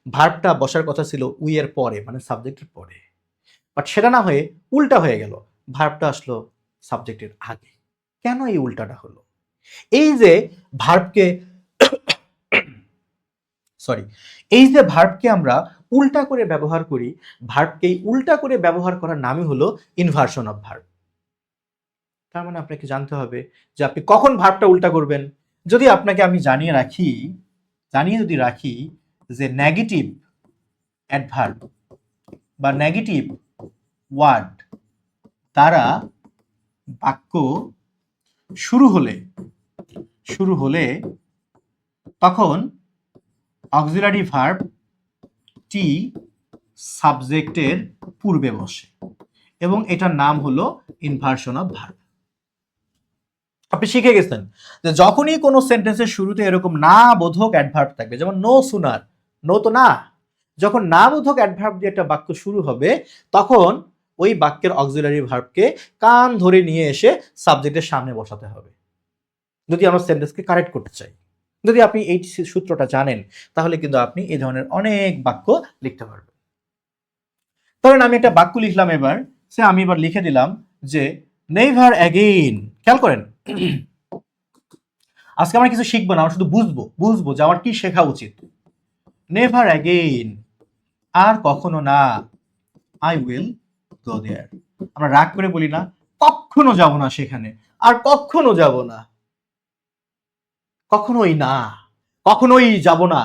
ভার্বটা বসার কথা ছিল উই এর পরে, মানে সাবজেক্টের পরে, বাট সেটা না হয়ে উল্টা হয়ে গেল, ভার্বটা আসলো সাবজেক্টের আগে। কেন এই উল্টাটা হলো? এই যে ভার্বকে এই যে ভার্বকে আমরা উল্টা করে ব্যবহার করি, ভার্বকে উল্টা করে ব্যবহার করার নামই হলো ইনভার্সন অফ ভার্ব। তার মানে আপনাকে জানতে হবে যে আপনি কখন ভার্বটা উল্টা করবেন। যদি আপনাকে আমি জানিয়ে যদি রাখি যে নেগেটিভ অ্যাডভার্ব বা নেগেটিভ ওয়ার্ড দ্বারা বাক্য শুরু হলে তখন অক্সিলারি ভার্ব টি সাবজেক্টের পূর্বে বসে এবং এটার নাম হলো ইনভার্সন অফ ভার্ব। আপনি শিখে গেছেন যে যখনই কোনো সেন্টেন্সের শুরুতে এরকম না বোধক অ্যাডভার্ব থাকবে, যেমন নো সুনার, নো তো না, যখন না বোধক অ্যাডভার্ব দিয়ে একটা বাক্য শুরু হবে তখন ওই বাক্যের অক্সিলারি ভার্বকে কান ধরে নিয়ে এসে সাবজেক্টের সামনে বসাতে হবে যদি আমরা সেন্টেন্সকে কারেক্ট করতে চাই। যদি আপনি এই সূত্রটা জানেন তাহলে কিন্তু আপনি এই ধরনের অনেক বাক্য লিখতে পারবেন। ধরেন আমি একটা বাক্য লিখলাম, আমি এবার লিখে দিলাম যে নেভার অ্যাগেইন। খেয়াল করেন, আজকে আমরা কিছু শিখবো না, আমরা শুধু বুঝবো যে আমার কি শেখা উচিত। নেভার অ্যাগেইন, আর কখনো না। আই উইল গো দেয়ার। আমরা রাগ করে বলি না, কখনো যাব না সেখানে, আর কখনো যাব না, কখনোই না, কখনোই যাব না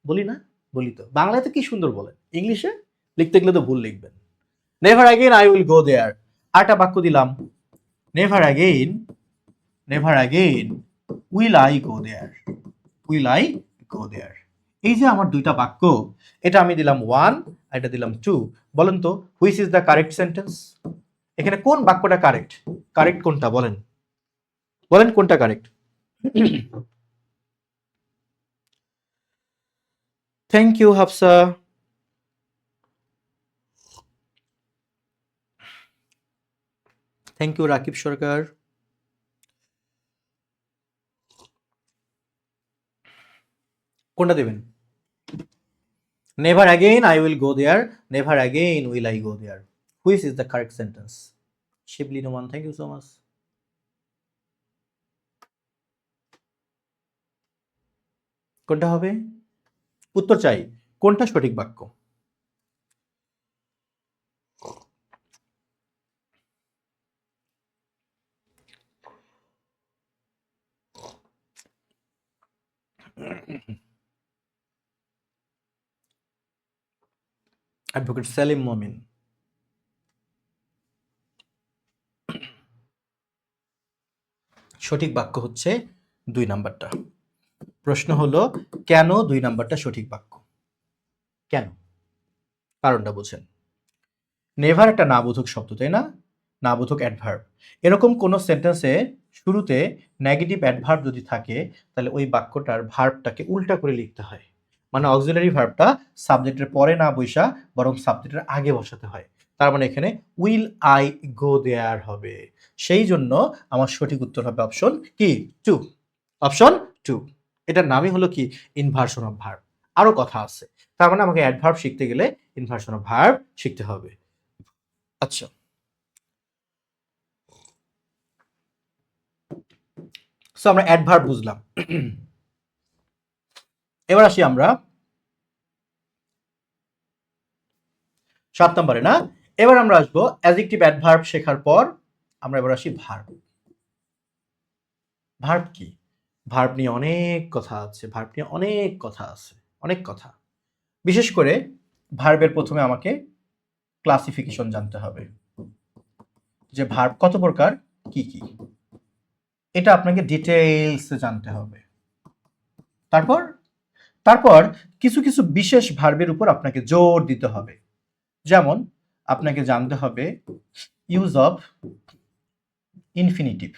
বলি না? বলি তো। বাংলাতে কি সুন্দর বলেন, ইংলিশে লিখতে গেলে তো ভুল লিখবেন। Never again I will go there. আরেকটা বাক্য দিলাম, never again will I go there. Will I go there. এই যে আমার দুইটা বাক্য, এটা আমি দিলাম 1, এটা দিলাম 2। বলেন তো which is the correct sentence? এখানে কোন বাক্যটা কারেক্ট? কারেক্ট কোনটা বলেন, বলেন কোনটা correct? Thank you Hafsa. Thank you Rakib Sarkar. কোনটা দেবেন? Never again I will go there, never again will I go there. Which is the correct sentence? Shibli Noman, thank you so much. কোনটা হবে? উত্তর চাই, কোনটা সঠিক বাক্য? অ্যাডভোকেট সেলিম মমিন। সঠিক বাক্য হচ্ছে 2 নাম্বারটা। প্রশ্ন হলো কেন 2 নাম্বারটা সঠিক বাক্য? কেন? কারণটা বুঝেন। নেভার একটা নাবোধক শব্দ, তাই না? নাবোধক অ্যাডভার্ব। এরকম কোন সেন্টেন্সে শুরুতে নেগেটিভ অ্যাডভার্ব যদি থাকে তাহলে ওই বাক্যটার ভার্বটাকে উল্টা করে লিখতে হয়। মানে অক্সিলারি ভার্বটা সাবজেক্টের পরে না বসা বরং সাবজেক্টের আগে বসাতে হয়। তার মানে এখানে উইল আই গো দেয়ার হবে। সেই জন্য আমার সঠিক উত্তর হবে অপশন কি 2। অপশন 2। এটার নামই হলো কি ইনভার্সন অফ ভার্ব। আরো কথা আছে, তার মানে আমাকে অ্যাডভার্ব শিখতে গেলে ইনভার্সন অফ ভার্ব শিখতে হবে। আচ্ছা, সো আমরা অ্যাডভার্ব বুঝলাম। এবার আসি আমরা 7 নম্বরে, না? এবার আমরা আসবো অ্যাডজেক্টিভ অ্যাডভার্ব শেখার পর আমরা এবার আসি ভার্ব। ভার্ব কি? ভার্ব নিয়ে অনেক কথা আছে, ভার্ব নিয়ে অনেক কথা আছে, অনেক কথা। বিশেষ করে ভার্বের প্রথমে আমাকে ক্লাসিফিকেশন জানতে হবে, যে ভার্ব কত প্রকার, কি কি, এটা আপনাকে ডিটেইলসে জানতে হবে। তারপর তারপর কিছু কিছু বিশেষ ভার্বের উপর আপনাকে জোর দিতে হবে। যেমন আপনাকে জানতে হবে ইউজ অফ ইনফিনিটিভ।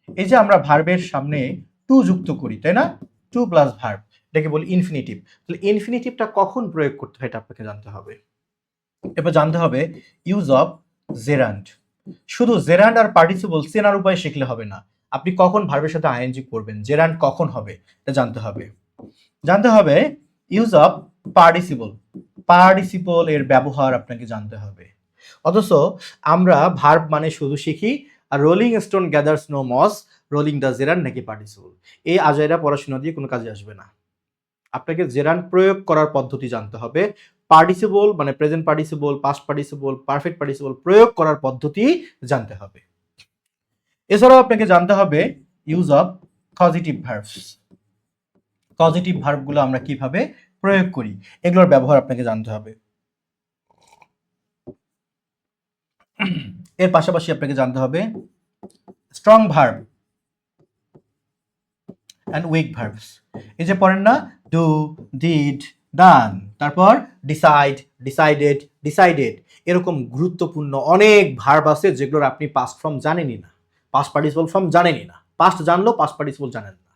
এই যে আমরা ভার্বের সামনে টু যুক্ত করি, তাই না? টু প্লাস ভার্ব, এটাকে বলি ইনফিনিটিভ। তাহলে ইনফিনিটিভটা কখন প্রয়োগ করতে হয় এটা আপনাকে জানতে হবে। এবার জানতে হবে ইউজ অফ জেরান্ড। শুধু জেরান্ড আর পার্টিসিপল চেনার উপায় শিখলে হবে না, আপনি কখন ভার্বের সাথে আইএনজি করবেন, জেরান্ড কখন হবে এটা জানতে হবে। জানতে হবে ইউজ অফ পার্টিসিপল, পার্টিসিপল এর ব্যবহার আপনাকে জানতে হবে। অথচ আমরা ভার্ব মানে শুধু শিখি আর rolling stone gathers no moss, rolling the gerund নাকি পার্টিসিপল। এই আজাইরা পড়াশোনা দিয়ে কোনো কাজে আসবে না। আপনাকে জেরান্ড প্রয়োগ করার পদ্ধতি জানতে হবে, পার্টিসিপল মানে present participle, past participle, perfect participle প্রয়োগ করার পদ্ধতি জানতে হবে। এছাড়াও আপনাকে জানতে হবে ইউজ অফ পজিটিভ ভার্বস। পজিটিভ ভার্বগুলো আমরা কিভাবে প্রয়োগ করি এগুলোর ব্যবহার আপনাকে জানতে হবে। এর পাশাপাশি আপনাকে জানতে হবে strong verb and weak verbs. এই যে পড়েন না, ডু, ডিড, ডান, তারপর ডিসাইড, ডিসাইডেড, ডিসাইডেড, এরকম গুরুত্বপূর্ণ অনেক ভার্ব আছে যেগুলোর আপনি পাস্ট ফর্ম জানেনই না, পাস্ট পার্টিসিপল ফর্ম জানেনই না। পাস্ট জানলেও পাস্ট পার্টিসিপল জানেন না।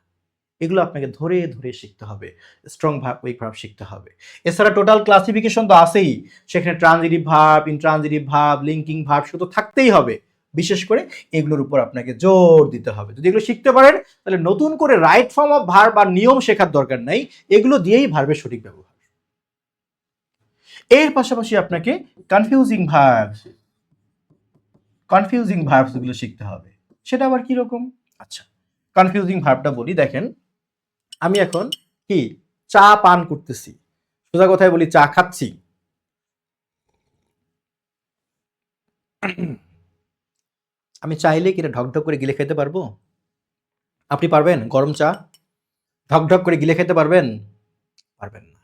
এগুলো আপনাকে ধরে ধরে শিখতে হবে, স্ট্রং ভার্ব, উইক ভার্ব শিখতে হবে। এছাড়া টোটাল ক্লাসিফিকেশন তো আছেই, সেখানে transitive verb, intransitive verb, linking verb শুধু থাকতেই হবে। বিশেষ করে এগুলোর উপর আপনাকে জোর দিতে হবে। যদি এগুলো শিখতে পারেন তাহলে নতুন করে রাইট ফর্ম অফ ভার্ব বা নিয়ম শেখার দরকার নাই, এগুলো দিয়েই ভার্বের সঠিক ব্যবহার। এর পাশাপাশি আপনাকে কনফিউজিং ভার্বস গুলো শিখতে হবে। সেটা আবার কি রকম? আচ্ছা, কনফিউজিং ভার্বটা বলি। দেখেন, আমি এখন কি চা পান করতেছি, সোজা কথায় বলি চা খাচ্ছি। আমি চাইলে কি এটা ঢকঢক করে গিলে খেতে পারবো? আপনি পারবেন? গরম চা ঢকঢক করে গিলে খেতে পারবেন? পারবেন না।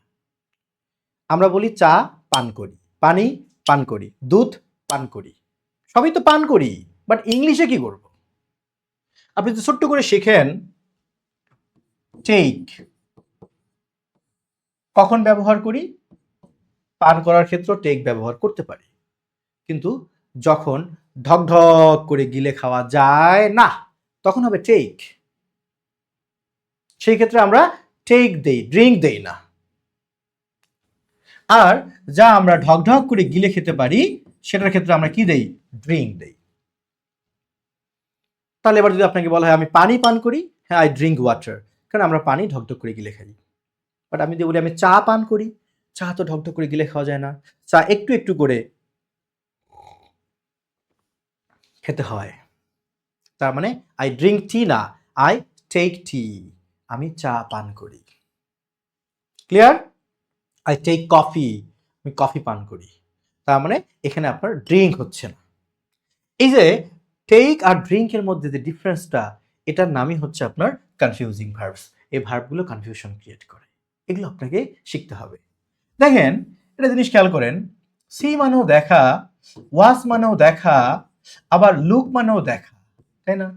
আমরা বলি চা পান করি, পানি পান করি, দুধ পান করি, সবই তো পান করি, বাট ইংলিশে কি করব? আপনি তো ছোট্ট করে শেখেন টেক, কখন ব্যবহার করি? পান করার ক্ষেত্রে টেক ব্যবহার করতে পারি, কিন্তু যখন ঢকঢক করে গিলে খাওয়া যায় না তখন হবে টেক। সেই ক্ষেত্রে আমরা টেক দেই, ড্রিঙ্ক দেই না। আর যা আমরা ঢকঢক করে গিলে খেতে পারি সেটার ক্ষেত্রে আমরা কি দেই? ড্রিঙ্ক দেই। তাহলে এবার যদি আপনাকে বলা হয় আমি পানি পান করি, হ্যাঁ আই ড্রিঙ্ক ওয়াটার, কারণ আমরা পানি ঢকঢক করে গিলে খাই। বাট আমি যদি বলি আমি চা পান করি, চা তো ঢকঢক করে গিলে খাওয়া যায় না, চা একটু একটু করে খেতে হয়। তার মানে আই ড্রিঙ্ক টি না, আই টেক টি, আমি চা পান করি। ক্লিয়ার? আই টেক কফি, আমি কফি পান করি। তার মানে এখানে আপনার ড্রিঙ্ক হচ্ছে না। এই যে টেক আর ড্রিঙ্কের মধ্যে যে ডিফারেন্সটা, এটার নামই হচ্ছে আপনার কনফিউজিং ভার্বস। এই ভার্বগুলো কনফিউশন ক্রিয়েট করে, এগুলো আপনাকে শিখতে হবে। দেখেন, একটা জিনিস খেয়াল করেন, সি মানেও দেখা, ওয়াজ মানেও দেখা, আবার লুক মানেও দেখা, তাই না?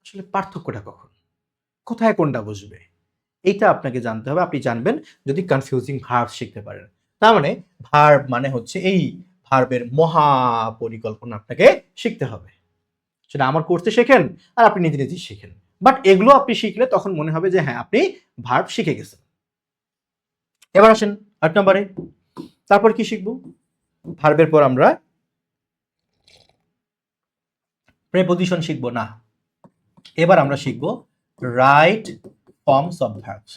আসলে পার্থক্যটা কখন, কোথায় কোনটা বসবে, এইটা আপনাকে জানতে হবে। আপনি জানবেন যদি কনফিউজিং ভার্ব শিখতে পারেন। তার মানে ভার্ব মানে হচ্ছে এই ভার্বের মহা পরিকল্পনা আপনাকে শিখতে হবে। সেটা আমার কোর্সে শেখেন আর আপনি নিজে নিজে শিখেন, বাট এগুলো আপনি শিখলে তখন মনে হবে যে হ্যাঁ আপনি ভার্ব শিখে গেছেন। এবার আসেন 8 নম্বরে, তারপর কি শিখবো? ভার্বের পর আমরা প্রেপোজিশন শিখবো না, এবার আমরা শিখবো রাইট ফর্মস অফ ভার্বস।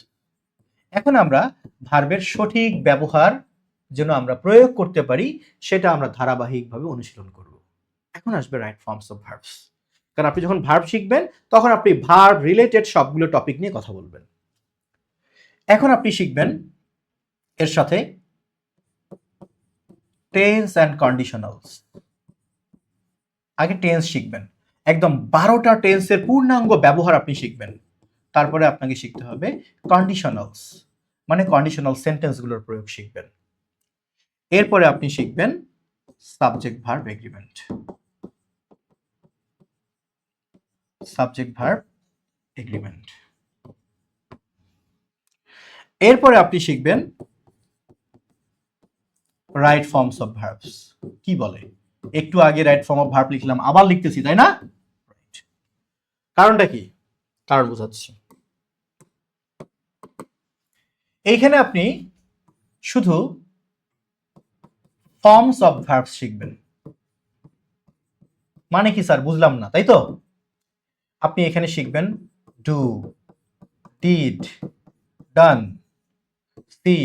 এখন আমরা ভার্বের সঠিক ব্যবহার যেন আমরা প্রয়োগ করতে পারি সেটা আমরা ধারাবাহিকভাবে অনুশীলন করব। এখন আসবে রাইট ফর্মস অফ ভার্বস, কারণ আপনি যখন ভার্ব শিখবেন তখন আপনি ভার্ব রিলেটেড সবগুলো টপিক নিয়ে কথা বলবেন। এখন আপনি শিখবেন এর সাথে টেন্স অ্যান্ড কন্ডিশনালস। আগে টেন্স শিখবেন, একদম 12টা টেন্সের পূর্ণাঙ্গ ব্যবহার আপনি শিখবেন। তারপরে আপনাকে শিখতে হবে কন্ডিশনালস, মানে কন্ডিশনাল সেন্টেন্সগুলোর প্রয়োগ শিখবেন। এরপরে আপনি শিখবেন subject verb agreement, subject verb agreement. এরপরে আপনি শিখবেন রাইট ফর্মস অফ ভার্বস। কি বলে, একটু আগে রাইট ফর্ম অফ ভার্ব লিখলাম, আবার লিখতেছি, তাই না? কারণটা কি? কারণ বোঝাচ্ছি। এইখানে আপনি শুধু ফর্মস অফ ভার্বস শিখবেন। মানে কি স্যার, বুঝলাম না, তাই তো? আপনি এখানে শিখবেন do, did, done, see,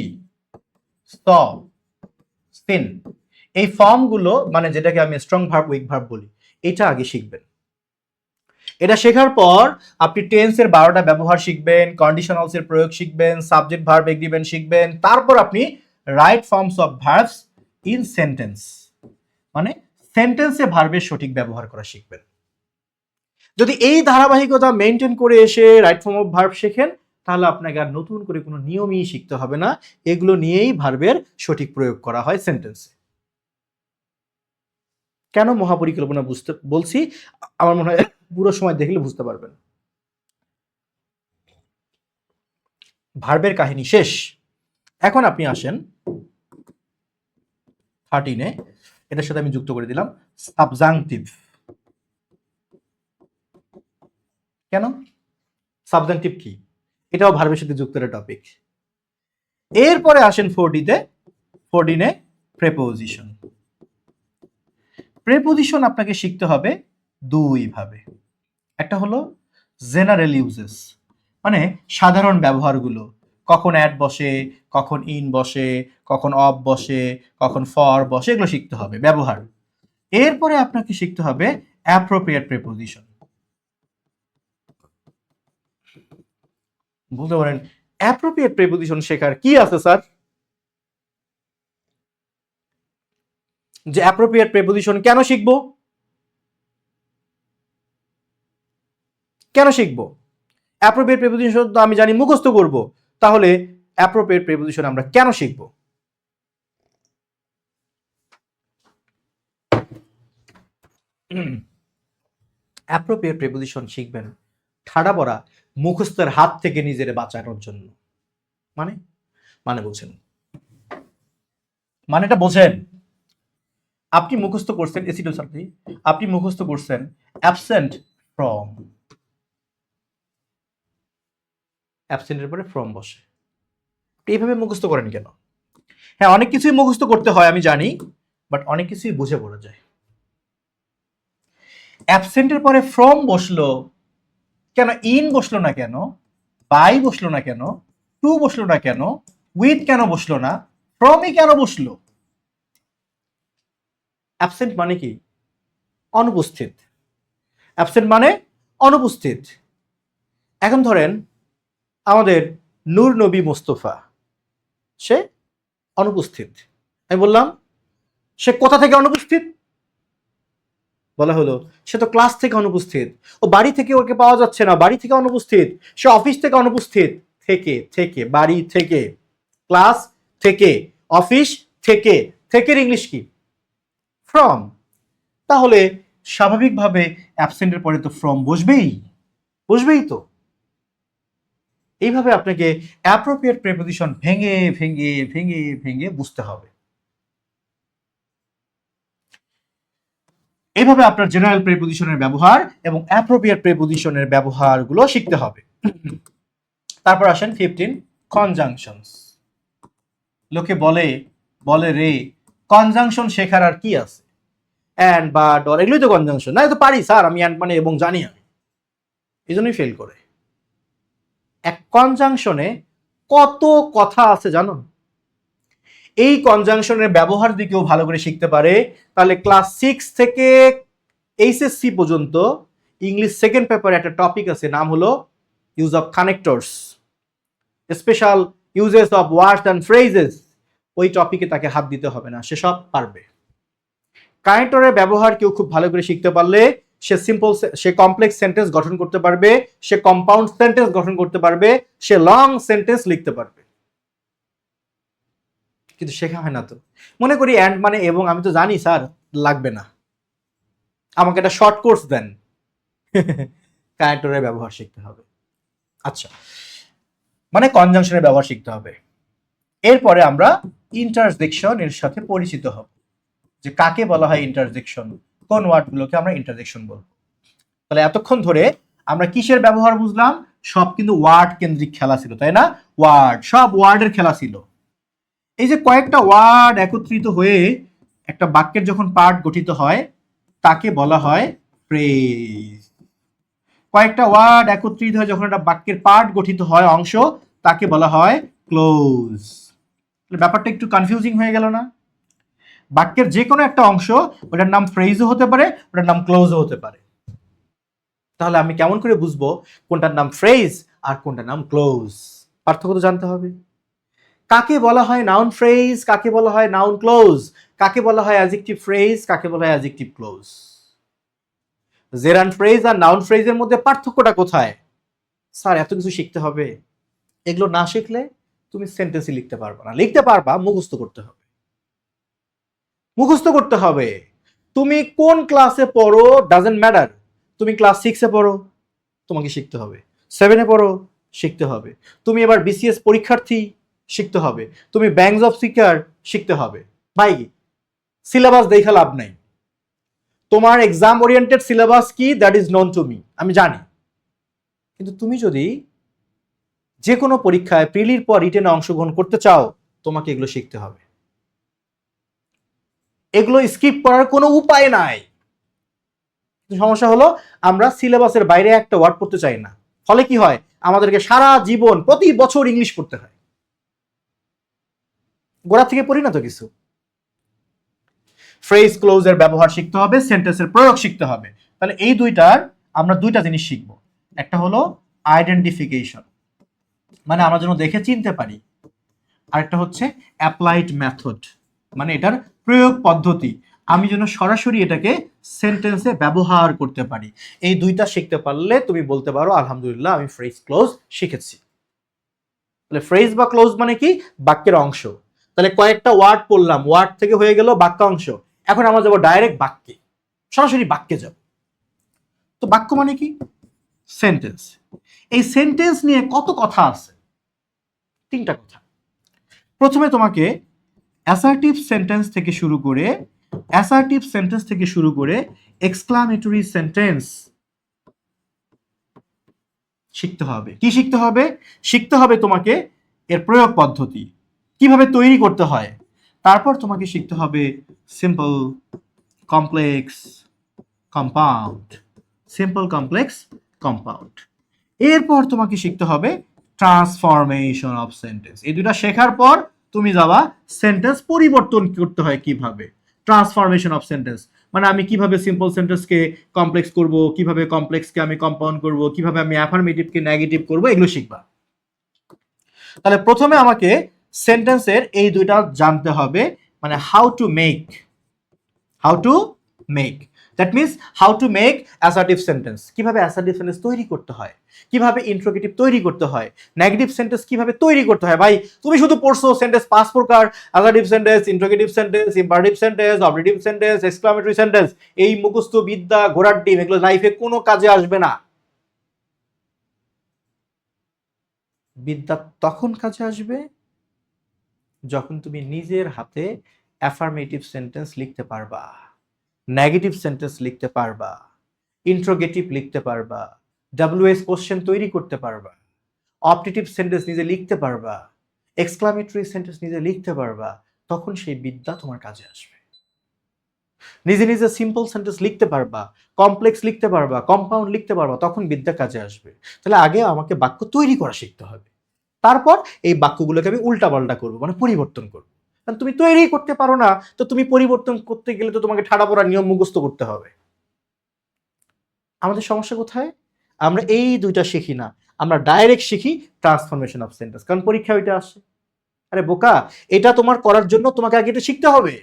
saw, seen. এই ফর্মগুলো মানে যেটাকে আমি স্ট্রং ভার্ব উইক ভার্ব বলি, এটা আগে শিখবেন। এটা শেখার পর আপনি টেন্সের 12টা ব্যবহার শিখবেন, কন্ডিশনালসের প্রয়োগ শিখবেন, সাবজেক্ট ভার্ব এগ্রিমেন্ট শিখবেন, তারপর আপনি right forms of verbs in sentence, মানে সেন্টেন্সে ভার্বের সঠিক ব্যবহার করা শিখবেন। যদি এই ধারাবাহিকতা মেনটেন করে এসে রাইট ফর্ম অফ ভার্ব শেখেন তাহলে আপনাকে আর নতুন করে কোনো নিয়মই শিখতে হবে না, এগুলো নিয়েই ভার্বের সঠিক প্রয়োগ করা হয় সেন্টেন্সে। কেন মহাপরিকল্পনা বুঝতে বলছি, আমার মনে হয় পুরো সময় দেখলে বুঝতে পারবেন। ভার্বের কাহিনী শেষ। এখন আপনি আসেন 13-এ, এটার সাথে আমি যুক্ত করে দিলাম সাবজাংটিভ। কেন? সাবজাংটিভ কি? এটাও ভার্বের সাথে যুক্ত একটা টপিক। এরপরে আসেন 14-এ প্রেপোজিশন। প্রেপোজিশন আপনাকে শিখতে হবে দুই ভাবে। একটা হলো জেনারেল ইউজেস, মানে সাধারণ ব্যবহারগুলো, কখন অ্যাট বসে, কখন ইন বসে, কখন অফ বসে, কখন ফর বসে, এগুলো শিখতে হবে ব্যবহার। এরপরে আপনাকে শিখতে হবে অ্যাপ্রোপ্রিয়েট প্রেপোজিশন। বলতে পারেন অ্যাপ্রোপ্রিয়েট প্রেপোজিশন শেখার কি আছে স্যার? যে অ্যাপ্রোপ্রিয়েট প্রেপোজিশন কেন শিখবো? কেন শিখবো? অ্যাপ্রোপ্রিয়েট প্রেপোজিশন তো আমি জানি মুখস্থ করব, তাহলে অ্যাপ্রোপ্রিয়েট প্রেপোজিশন আমরা কেন শিখবো? অ্যাপ্রোপ্রিয়েট প্রেপোজিশন শিখবেন ঠাড়া পড়া মুখস্থের হাত থেকে নিজের বাঁচানোর জন্য। মানে মানে বলছেন, মানেটা বোঝেন। আপনি মুখস্থ করছেন এসিডো সাথে, আপনি মুখস্থ করছেন অ্যাবসেন্ট ফ্রম, অ্যাবসেন্টের পরে ফ্রম বসে, এইভাবে মুখস্থ করেন কেন? হ্যাঁ, অনেক কিছুই মুখস্থ করতে হয় আমি জানি, বাট অনেক কিছুই বুঝে পড়া যায়। অ্যাবসেন্টের পরে ফ্রম বসলো কেন, ইন বসলো না কেন, বাই বসলো না কেন, টু বসলো না কেন, উইথ কেন বসলো না, ফ্রমই কেন বসলো? অ্যাবসেন্ট মানে কি? অনুপস্থিত। অ্যাবসেন্ট মানে অনুপস্থিত। এখন ধরেন আমাদের নূর নবী মোস্তফা, সে অনুপস্থিত। আমি বললাম সে কোথা থেকে অনুপস্থিত? বলা হলো সে তো ক্লাস থেকে অনুপস্থিত, ও বাড়ি থেকে ওকে পাওয়া যাচ্ছে না, বাড়ি থেকে অনুপস্থিত, সে অফিস থেকে অনুপস্থিত। থেকে থেকে বাড়ি থেকে, ক্লাস থেকে, অফিস থেকে, থেকের ইংলিশ কি? ফ্রম। তাহলে স্বাভাবিকভাবে অ্যাবসেন্টের পরে তো ফ্রম বসবেই, বসবেই তো। এইভাবে আপনাকে অ্যাপ্রোপ্রিয়েট প্রেপোজিশন ভেঙে ভেঙে ভেঙে ভেঙে বুঝতে হবে। এইভাবে আপনার জেনারেল প্রেপোজিশনের ব্যবহার এবং অ্যাপ্রোপ্রিয়েট প্রেপোজিশনের ব্যবহারগুলো শিখতে হবে। তারপর আসেন 15 কনজাংশনস। লোকে বলে বলে রে কনজাংশন শেখার আর কি আছে, অ্যান্ড বা ডর এগুলোই তো কনজাংশন। না তো পারি স্যার আমি, অ্যান্ড মানে এবং জানি আমি, এই জন্যই ফেল করে। এক কনজাংশনে কত কথা আছে জানো? এই কনজাংশনের ব্যবহার যদি কেউ ভালো করে শিখতে পারে, তাহলে ক্লাস 6 থেকে এইচএসসি পর্যন্ত ইংলিশ সেকেন্ড পেপারে একটা টপিক আছে, নাম হলো use of connectors, special uses of words and phrases. ওই টপিকে তাকে হাত দিতে হবে না, সে সব পারবে। কানেক্টরের ব্যবহার কেউ খুব ভালো করে শিখতে পারলে সে সিম্পল, সে কমপ্লেক্স সেন্টেন্স গঠন করতে পারবে, সে কম্পাউন্ড সেন্টেন্স গঠন করতে পারবে, সে লং সেন্টেন্স লিখতে পারবে। কিন্তু শেখা হয় না তো। মনে করি অ্যান্ড মানে এবং আমি তো জানি স্যার, লাগবে না, আমাকে একটা শর্ট কোর্স দেন। কানেক্টরের ব্যবহার শিখতে হবে। আচ্ছা, মানে কনজাংশনের ব্যবহার শিখতে হবে। এরপরে আমরা ইন্টারজেকশন এর সাথে পরিচিত হব, যে কাকে বলা হয় ইন্টারজেকশন, কোন ওয়ার্ডগুলোকে আমরা ইন্টারজেকশন বলবো। তাহলে এতক্ষণ ধরে আমরা কিসের ব্যবহার বুঝলাম? সব কিন্তু ওয়ার্ড কেন্দ্রিক খেলা ছিল, তাই না? ওয়ার্ড, সব ওয়ার্ডের খেলা ছিল। এই যে কয়েকটা ওয়ার্ড একত্রিত হয়ে একটা বাক্যের যখন পার্ট গঠিত হয় তাকে বলা হয় ফ্রেজ। কয়েকটা ওয়ার্ড একত্রিত হয়ে যখন একটা বাক্যের পার্ট গঠিত হয়, অংশ, তাকে বলা হয় ক্লোজ। ব্যাপারটা একটু কনফিউজিং হয়ে গেল না? বাক্যের যে কোনো একটা অংশ, ওটার নাম ফ্রেজও হতে পারে, ওটার নাম ক্লোজও হতে পারে। তাহলে আমি কেমন করে বুঝবো কোনটার নাম ফ্রেজ আর কোনটার নাম ক্লোজ? পার্থক্য তো জানতে হবে। কাকে বলা হয় নাউন ফ্রেজ, কাকে বলা হয় নাউন ক্লোজ, কাকে বলা হয় অ্যাডজেক্টিভ ফ্রেজ, কাকে বলা হয় অ্যাডজেক্টিভ ক্লোজ। জেরান্ড ফ্রেজ আর নাউন ফ্রেজের মধ্যে পার্থক্যটা কোথায়? স্যার এত কিছু শিখতে হবে, এগুলো না শিখলে তুমি সেন্টেন্সই লিখতে পারবে না। লিখতে পারবা, মুখস্থ করতে হবে, মুখস্থ করতে হবে। তুমি কোন ক্লাসে পড়ো ডাজেন্ট ম্যাটার। তুমি ক্লাস 6-এ পড়ো, তোমাকে শিখতে হবে। 7-এ পড়ো, শিখতে হবে। তুমি এবার বিসিএস পরীক্ষার্থী, শিখতে হবে। তুমি ব্যাংকস অফ সিকার, শিখতে হবে। ভাই সিলেবাস দেখা লাভ নাই। তোমার এক্সাম ওরিয়েন্টেড সিলেবাস কি, that is known to me, আমি জানি। কিন্তু তুমি যদি যে কোনো পরীক্ষায় প্রিলির পর রিটেনে অংশগ্রহণ করতে চাও, তোমাকে এগুলো শিখতে হবে। এগুলো স্কিপ করার কোনো উপায় নাই। সমস্যা হলো আমরা সিলেবাসের বাইরে একটা ওয়ার্ড পড়তে চাই না, ফলে কি হয় আমাদেরকে সারা জীবন প্রতি বছর ইংলিশ পড়তে হয়। গোড়া থেকে পড়ি না তো কিছু। ফ্রেজ ক্লোজের ব্যবহার শিখতে হবে, সেন্টেন্সের প্রয়োগ শিখতে হবে। তাহলে এই দুইটার আমরা দুইটা জিনিস শিখবো। একটা হলো আইডেন্টিফিকেশন, মানে আমরা যেন দেখে চিনতে পারি। আরেকটা হচ্ছে অ্যাপ্লাইড মেথড, মানে এটার প্রয়োগ পদ্ধতি, আমি যেন সরাসরি এটাকে সেন্টেন্সে ব্যবহার করতে পারি। এই দুইটা শিখতে পারলে তুমি বলতে পারো আলহামদুলিল্লাহ আমি ফ্রেজ ক্লোজ শিখেছি। তাহলে ফ্রেজ বা ক্লোজ মানে কি? বাক্যের অংশ। তাহলে কয়েকটা ওয়ার্ড পড়লাম, ওয়ার্ড থেকে হয়ে গেল বাক্যাংশ। এখন আমরা যাবো ডাইরেক্ট বাক্যে, সরাসরি বাক্যে যাব। তো বাক্য মানে কি? সেন্টেন্স। এই সেন্টেন্স নিয়ে কত কথা আছে? তিনটা কথা। প্রথমে তোমাকে অ্যাসার্টিভ সেন্টেন্স থেকে শুরু করে এক্সক্লামেটরি সেন্টেন্স শিখতে হবে। কি শিখতে হবে? শিখতে হবে তোমাকে এর প্রয়োগ পদ্ধতি, কিভাবে তৈরি করতে হয়। তারপর তোমাকে শিখতে হবে সিম্পল, কমপ্লেক্স, কম্পাউন্ড। এরপর তোমাকে শিখতে হবে ট্রান্সফরমেশন অফ সেন্টেন্স। এই দুটা শেখার পর তুমি যাবা সেন্টেন্স পরিবর্তন করতে হয় কিভাবে। ট্রান্সফরমেশন অফ সেন্টেন্স মানে আমি কিভাবে সিম্পল সেন্টেন্সকে কমপ্লেক্স করব, কিভাবে কমপ্লেক্সকে আমি কম্পাউন্ড করব, কিভাবে আমি অ্যাফার্মেটিভকে নেগেটিভ করব, এগুলো শিখবা। তাহলে প্রথমে আমাকে সেন্টেন্সের এই দুইটা জানতে হবে, মানে how to make that means how to make assertive sentence, কিভাবে অ্যাসার্টিভ সেন্টেন্স তৈরি করতে হয়, কিভাবে ইন্ট্রোগেটিভ তৈরি করতে হয়, নেগেটিভ সেন্টেন্স কিভাবে তৈরি করতে হয়। ভাই তুমি শুধু পড়ছো সেন্টেন্স 5 প্রকার, assertive sentence, interrogative sentence, imperative sentence, objective sentence, exclamatory sentence, এই মুখস্থ বিদ্যা ঘোড়ার ডিম, এগুলো লাইফে কোনো কাজে আসবে না। বিদ্যা তখন কাজে আসবে যখন তুমি নিজের হাতে অ্যাফার্মেটিভ সেন্টেন্স লিখতে পারবা, নেগেটিভ সেন্টেন্স লিখতে পারবা, ইন্ট্রোগেটিভ লিখতে পারবা, ডাব্লিউএস কোশ্চেন তৈরি করতে পারবা, অপটেটিভ সেন্টেন্স নিজে লিখতে পারবা, এক্সক্লামেটরি সেন্টেন্স নিজে লিখতে পারবা, তখন সেই বিদ্যা তোমার কাজে আসবে। নিজে নিজে সিম্পল সেন্টেন্স লিখতে পারবা, কমপ্লেক্স লিখতে পারবা, কম্পাউন্ড লিখতে পারবা, তখন বিদ্যা কাজে আসবে। তাহলে আগে আমাকে বাক্য তৈরি করা শিখতে হবে, তারপর এই বাক্যগুলোকে আমি উল্টাপাল্টা করবো, মানে পরিবর্তন করবো। কারণ তুমি তৈরি করতে পারো না, তো তুমি পরিবর্তন করতে গেলে তো তোমাকে ঠাড়া পড়া নিয়ম মুখস্থ করতে হবে। আমাদের সমস্যা কোথায়? আমরা এই দুইটা শিখি না, আমরা ডাইরেক্ট শিখি ট্রান্সফরমেশন অফ সেন্টেন্স, কারণ পরীক্ষা ওইটা আসে। আরে বোকা, এটা তোমার করার জন্য তোমাকে আগে এটা শিখতে হবে।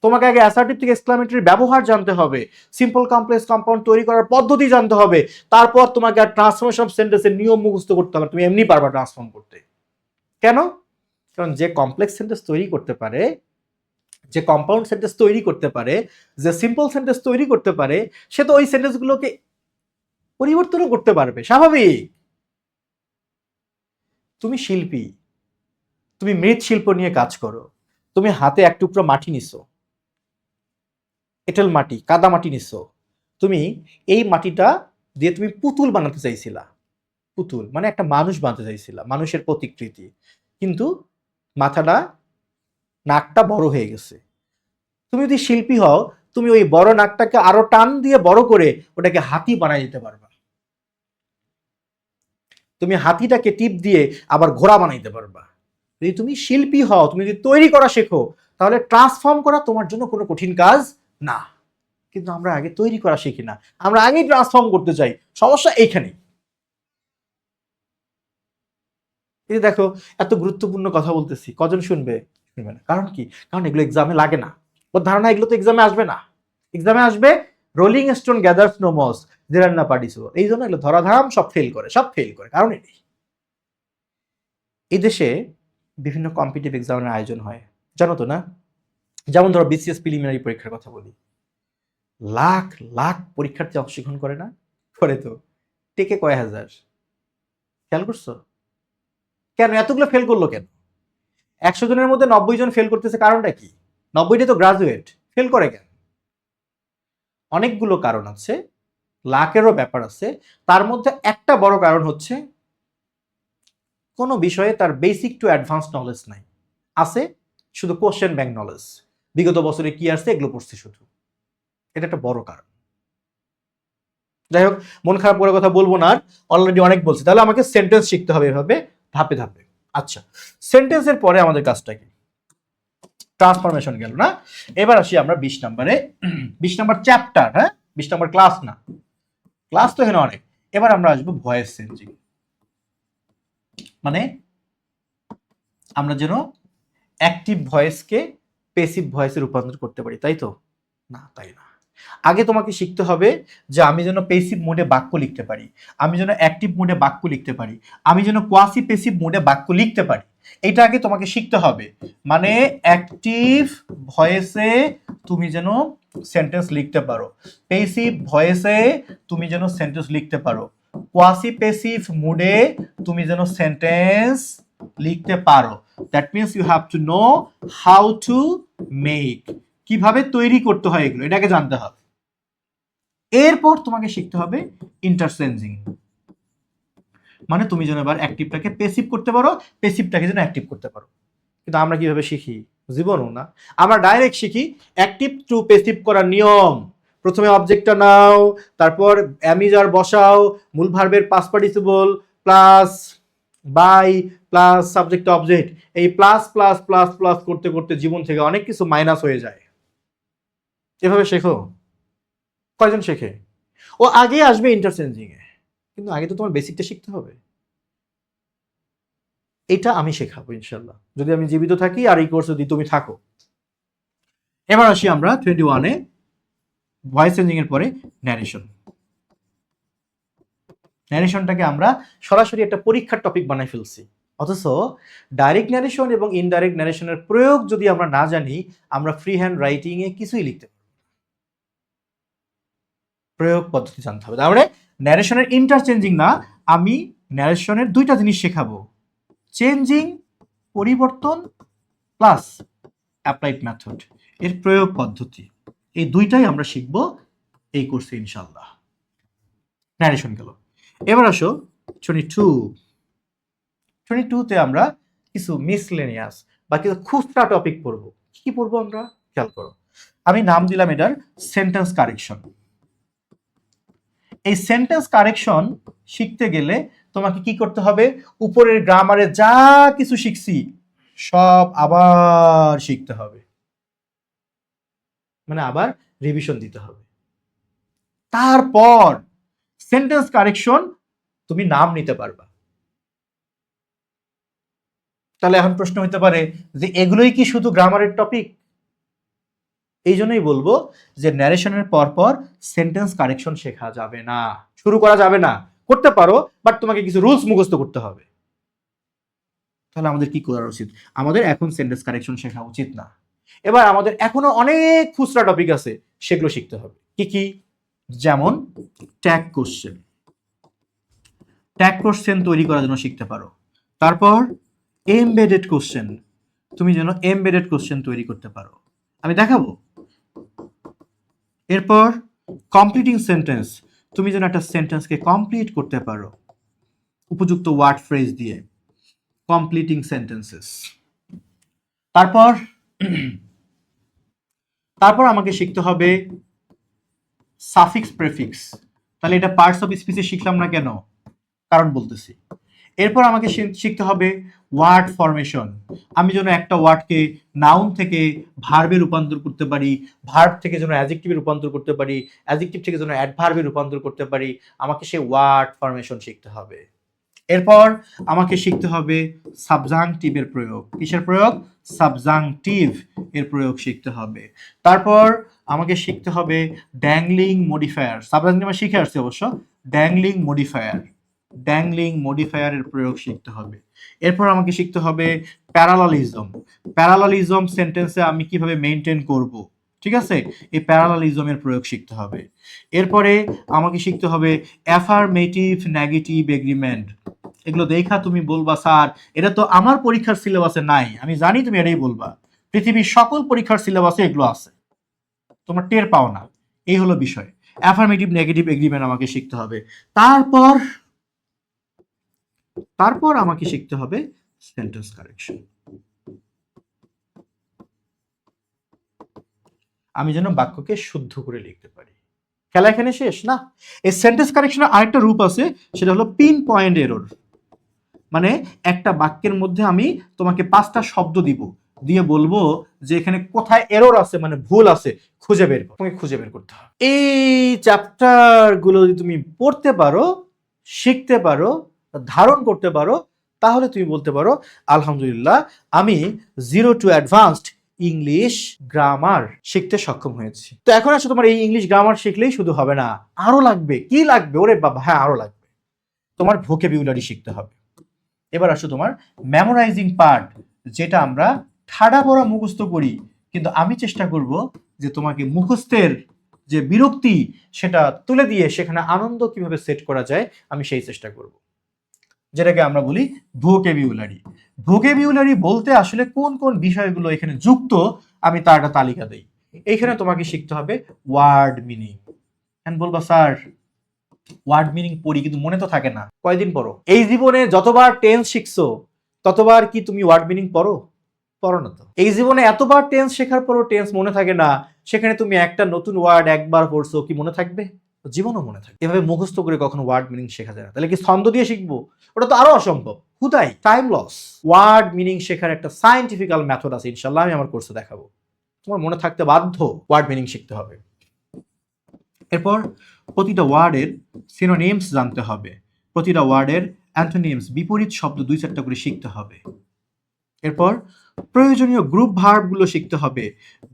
তোমাকে আগে অ্যাসার্টিভ থেকে এক্সক্লামেটরি ব্যবহার জানতে হবে, সিম্পল কমপ্লেক্স কম্পাউন্ড তৈরি করার পদ্ধতি জানতে হবে, তারপর তোমাকে আর ট্রান্সফরমেশন অফ সেন্টেন্সের নিয়ম মুখস্থ করতে হবে। তুমি এমনি পারবা ট্রান্সফর্ম করতে। কেন? কারণ যে কমপ্লেক্স সেন্টেন্স তৈরি করতে পারে, যে কম্পাউন্ড সেন্টেন্স তৈরি করতে পারে, যে সিম্পল সেন্টেন্স তৈরি করতে পারে, সে তো ওই সেন্টেন্সগুলোকে পরিবর্তনও করতে পারবে, স্বাভাবিক। তুমি শিল্পী, তুমি মৃৎশিল্প নিয়ে কাজ করো, তুমি হাতে এক টুকরো মাটি নিছো, এঁটেল মাটি, কাদা মাটি নিছো, তুমি এই মাটিটা দিয়ে তুমি পুতুল বানাতে চাইছিলা। পুতুল মানে একটা মানুষ বানাতে চাইছিলা, মানুষের প্রতিকৃতি, কিন্তু মাথাটা, নাকটা বড় হয়ে গেছে। তুমি যদি শিল্পী হও, তুমি ওই বড় নাকটাকে আরো টান দিয়ে বড় করে ওটাকে হাতি বানাই দিতে পারবা। তুমি হাতিটাকে টিপ দিয়ে আবার ঘোড়া বানাইতে পারবা। যদি তুমি শিল্পী হও, তুমি যদি তৈরি করা শেখো, তাহলে ট্রান্সফর্ম করা তোমার জন্য কোনো কঠিন কাজ না। কিন্তু আমরা আগে তৈরি করা শিখি না, আমরা আগেই ট্রান্সফর্ম করতে চাই। সমস্যা এইখানেই। এই দেখো, এত গুরুত্বপূর্ণ কথা বলতেছি, কজন শুনবে? শুনবে না। কারণ কি? কারণ এগুলো এক্সামে লাগে না। ওর ধারণা এগুলো তো এক্সামে আসবে না। এক্সামে আসবে rolling stone gathers no moss, জেরার না পার্টিসিপল। এই জন্য এগুলো ধরাধাম সব ফেল করে, কারণ এটাই। এই দেশে বিভিন্ন কম্পিটিটিভ এক্সামের আয়োজন হয়, জানো তো না? যেমন ধরো বিসিএস প্রিলিমিনারি পরীক্ষার কথা বলি, লাখ লাখ পরীক্ষার্থী অংশগ্রহণ করে না? করে তো। টেকে কয় হাজার, খেয়াল করছো? কেন এতগুলো ফেল করলো কেন? 100 জনের মধ্যে 90 জন ফেল করতেছে, কারণটা কি? 90টা তো গ্রাজুয়েট, ফেল করে কেন? অনেকগুলো কারণ আছে, লাখেরও ব্যাপার আছে। তার মধ্যে একটা বড় কারণ হচ্ছে কোনো বিষয়ে তার বেসিক টু অ্যাডভান্স নলেজ নাই, আছে শুধু কোশ্চেন ব্যাংক নলেজ। বিগত বছরে কি আসছে এগুলো পড়ছি শুধু, এটা একটা বড় কারণ। যাই হোক, মন খারাপ করার কথা বলবো না, আর অলরেডি অনেক বলছি। তাহলে আমাকে সেন্টেন্স শিখতে হবে এভাবে ধাপে ধাপে। আচ্ছা, সেন্টেন্সের পরে আমাদের কাজটা কি? ট্রান্সফরমেশন গেল না। এবার আসি আমরা 20 নম্বরে, 20 নম্বর চ্যাপ্টার, হ্যাঁ 20 নম্বর ক্লাস না, ক্লাস তো এখানে অনেক। এবার আমরা আসবো ভয়েস চেঞ্জিং, মানে আমরা যেন অ্যাক্টিভ ভয়েসকে প্যাসিভ ভয়েসে রূপান্তর করতে পারি, তাই তো? না, তাই না। আগে তোমাকে শিখতে হবে যে আমি যেন প্যাসিভ মোডে বাক্য লিখতে পারি, আমি যেন অ্যাক্টিভ মোডে বাক্য লিখতে পারি, আমি যেন কোয়াসি প্যাসিভ মোডে বাক্য লিখতে পারি। এটা আগে তোমাকে শিখতে হবে। মানে অ্যাক্টিভ ভয়েসে তুমি যেন সেন্টেন্স লিখতে পারো, প্যাসিভ ভয়েসে তুমি যেন সেন্টেন্স লিখতে পারো, কোয়াসি প্যাসিভ মোডে তুমি যেন সেন্টেন্স লিখতে পারো। That means you have to know how to make, কিভাবে তৈরি করতে হয় এগুলো, এটাকে জানতে হবে। এরপর তোমাকে শিখতে হবে ইন্টারচেঞ্জিং, মানে তুমি যেন এবার অ্যাক্টিভটাকে প্যাসিভ করতে পারো, প্যাসিভটাকে যেন অ্যাক্টিভ করতে পারো। কিন্তু আমরা কিভাবে শিখি? জীবনও না, আমরা ডাইরেক্ট শিখি অ্যাক্টিভ টু প্যাসিভ করার নিয়ম। প্রথমে অবজেক্টটা নাও, তারপর অ্যামিজার বসাও, মূল ভার্বের past participle plus by plus subject object, এই প্লাস প্লাস প্লাস প্লাস করতে করতে জীবন থেকে অনেক কিছু মাইনাস হয়ে যায়। এভাবে শেখো। কয়জন শেখে? ও আগে আসবে ইন্টারচেঞ্জিং এ, কিন্তু আগে তো তোমার বেসিকটা শিখতে হবে। এটা আমি শেখাবো ইনশাল্লাহ, যদি আমি জীবিত থাকি আর এই কোর্স যদি তুমি থাকো। এবার আসি আমরা 21-এ, ভয়েস চেঞ্জিং এর পরে ন্যারেশন। ন্যারেশনটাকে আমরা সরাসরি একটা পরীক্ষার টপিক বানাই ফেলছি। অথচ ডাইরেক্ট ন্যারেশন এবং ইনডাইরেক্ট ন্যারেশনের প্রয়োগ যদি আমরা না জানি, আমরা ফ্রি হ্যান্ড রাইটিং এ কিছুই লিখতে পারবো না। প্রয়োগ পদ্ধতি জানতে হবে। তার মানে ন্যারেশনের ইন্টারচেঞ্জিং না, আমি ন্যারেশনের দুইটা জিনিস শেখাবো, চেঞ্জিং পরিবর্তন প্লাস অ্যাপ্লাইড মেথড এর প্রয়োগ পদ্ধতি। এই দুইটাই আমরা শিখব এই কোর্সে ইনশাআল্লাহ। ন্যারেশন গেল। এবার আসো 22-তে আমরা কিছু মিসলেনিয়াস বা কিছু খুচরা টপিক পড়বো। কি পড়বো আমরা? খেয়াল করো, আমি নাম দিলাম এটার সেন্টেন্স কারেকশন। এই সেন্টেন্স কারেকশন শিখতে গেলে তোমাকে কি করতে হবে? উপরের গ্রামারে যা কিছু শিখছি সব আবার শিখতে হবে, মানে আবার রিভিশন দিতে হবে। তারপর সেন্টেন্স কারেকশন তুমি নাম নিতে পারবা। তাহলে এখন প্রশ্ন হতে পারে যে এগুলোই কি শুধু গ্রামারের টপিক? এই জন্যই বলবো যে ন্যারেশনের পর সেন্টেন্স কারেকশন শেখা যাবে না, শুরু করা যাবে না। করতে পারো, বাট তোমাকে কিছু রুলস মুখস্থ করতে হবে। তাহলে আমাদের কি করা উচিত? আমাদের এখন সেন্টেন্স কারেকশন শেখা উচিত না। এবার আমাদের এখনো অনেক খুচরা টপিক আছে, সেগুলো শিখতে হবে। কি কি? যেমন ট্যাগ কোশ্চেন, ট্যাগ কোশ্চেন তৈরি করার জন্য শিখতে পারো। তারপর এমবেডেড কোশ্চেন, তুমি যেন এমবেডেড কোশ্চেন তৈরি করতে পারো, আমি দেখাবো। এরপর কমপ্লিটিং সেন্টেন্স, তুমি যেন একটা সেন্টেন্সকে কমপ্লিট করতে পারো উপযুক্ত ওয়ার্ড ফ্রেজ দিয়ে, কমপ্লিটিং সেন্টেন্সেস। তারপর তারপর আমাকে শিখতে হবে সাফিক্স প্রেফিক্স। তাহলে এটা পার্টস অফ স্পিচে শিখলাম না কেন? কারণ বলতেছি। এরপর আমাকে শিখতে হবে ওয়ার্ড ফরমেশন, আমি যেন একটা ওয়ার্ডকে নাউন থেকে ভার্বে রূপান্তর করতে পারি, ভার্ব থেকে যেন অ্যাডজেক্টিভে রূপান্তর করতে পারি, অ্যাডজেক্টিভ থেকে যেন অ্যাডভার্বে রূপান্তর করতে পারি, আমাকে সেই ওয়ার্ড ফরমেশন শিখতে হবে। এরপর আমাকে শিখতে হবে সাবজাংটিভের প্রয়োগ। কিসের প্রয়োগ? সাবজাংটিভ এর প্রয়োগ শিখতে হবে। তারপর আমাকে শিখতে হবে ড্যাংলিং মডিফায়ার, সাবজাংটিভ আমরা শিখে আসছি অবশ্য। ড্যাংলিং মডিফায়ার, ড্যাংলিং মডিফায়ারের প্রয়োগ শিখতে হবে। এরপর আমাকে শিখতে হবে প্যারালালিজম, প্যারালালিজম সেন্টেন্সে আমি কিভাবে মেনটেন করব, ঠিক আছে, এই প্যারালালিজমের প্রয়োগ শিখতে হবে। এরপরে আমাকে শিখতে হবে অ্যাফার্মেটিভ নেগেটিভ এগ্রিমেন্ট। এগুলো দেখা তুমি বলবা স্যার এটা তো আমার পরীক্ষার সিলেবাসে নাই, আমি জানি তুমি এটাই বলবা, পৃথিবীর সকল পরীক্ষার সিলেবাসে এগুলো আছে, তোমরা টের পাও না, এই হলো বিষয়। অ্যাফার্মেটিভ নেগেটিভ এগ্রিমেন্ট আমাকে শিখতে হবে। তারপর তারপর আমাকে শিখতে হবে সেন্টেন্স কারেকশন। আমি যেন বাক্যকে শুদ্ধ করে লিখতে পারি। খেলা এখানে শেষ না। এই সেন্টেন্স কারেকশনের আরেকটা রূপ আছে, সেটা হলো পিন পয়েন্ট এরর। মানে একটা বাক্যের মধ্যে আমি তোমাকে 5টা শব্দ দিব, দিয়ে বলবো যে এখানে কোথায় এরর আছে, মানে ভুল আছে, খুঁজে বের করো। তোমাকে খুঁজে বের করতে হবে। এই চ্যাপ্টার গুলো যদি তুমি পড়তে পারো, শিখতে পারো, ধারণ করতে পারো, তাহলে তুমি বলতে পারো আলহামদুলিল্লাহ আমি 0 to অ্যাডভান্সড ইংলিশ গ্রামার শিখতে সক্ষম হয়েছি। তো এখন আসলে তোমার এই ইংলিশ গ্রামার শিখলেই শুধু হবে না, আরো লাগবে। কি লাগবে? ওরে বাবা, হ্যাঁ আরো লাগবে। তোমার ভোকাবুলারি শিখতে হবে। এবার আসো তোমার মেমোরাইজিং পার্ট, যেটা আমরা ঠাড়া পড়া মুখস্থ করি, কিন্তু আমি চেষ্টা করব যে তোমাকে মুখস্থের যে বিরক্তি সেটা তুলে দিয়ে সেখানে আনন্দ কিভাবে সেট করা যায় আমি সেই চেষ্টা করব, যেটাকে আমরা বলি ভোকাবুলারি। ভোকাবুলারি বলতে আসলে কোন কোন বিষয়গুলো এখানে যুক্ত আমি তার একটা তালিকা দেই। এইখানে তোমাকে শিখতে হবে ওয়ার্ড মিনিং। বলবা স্যার ওয়ার্ড মিনিং পড়ি কিন্তু মনে তো থাকে না। কয়দিন পড়ো? এই জীবনে যতবার টেন্স শিখছো ততবার কি তুমি ওয়ার্ড মিনিং পড়ো? পড়ো না তো। এই জীবনে এতবার টেন্স শেখার পরও টেন্স মনে থাকে না, সেখানে তুমি একটা নতুন ওয়ার্ড একবার পড়ছো, কি মনে থাকবে? জীবনও মনে থাকে। এভাবে মুখস্থ করে কখনো ওয়ার্ড মিনিং শেখা যায় না। তাহলে কি ছন্দ দিয়ে শিখবো? ওটা তো আরো অসম্ভব, হুদাই টাইম লস। ওয়ার্ড মিনিং শেখার একটা সায়েন্টিফিক্যাল মেথড আছে, ইনশাল্লাহ আমি আমার কোর্সে দেখাবো। তোমার মনে থাকতে বাধ্য, ওয়ার্ড মিনিং শিখতে হবে। এরপর প্রতিটা ওয়ার্ডের সিনোনিমস জানতে হবে, প্রতিটা ওয়ার্ডের অ্যান্টোনিমস বিপরীত শব্দ 2-4টা করে শিখতে হবে। এরপর প্রয়োজনীয় গ্রুপ ভার্বগুলো শিখতে হবে।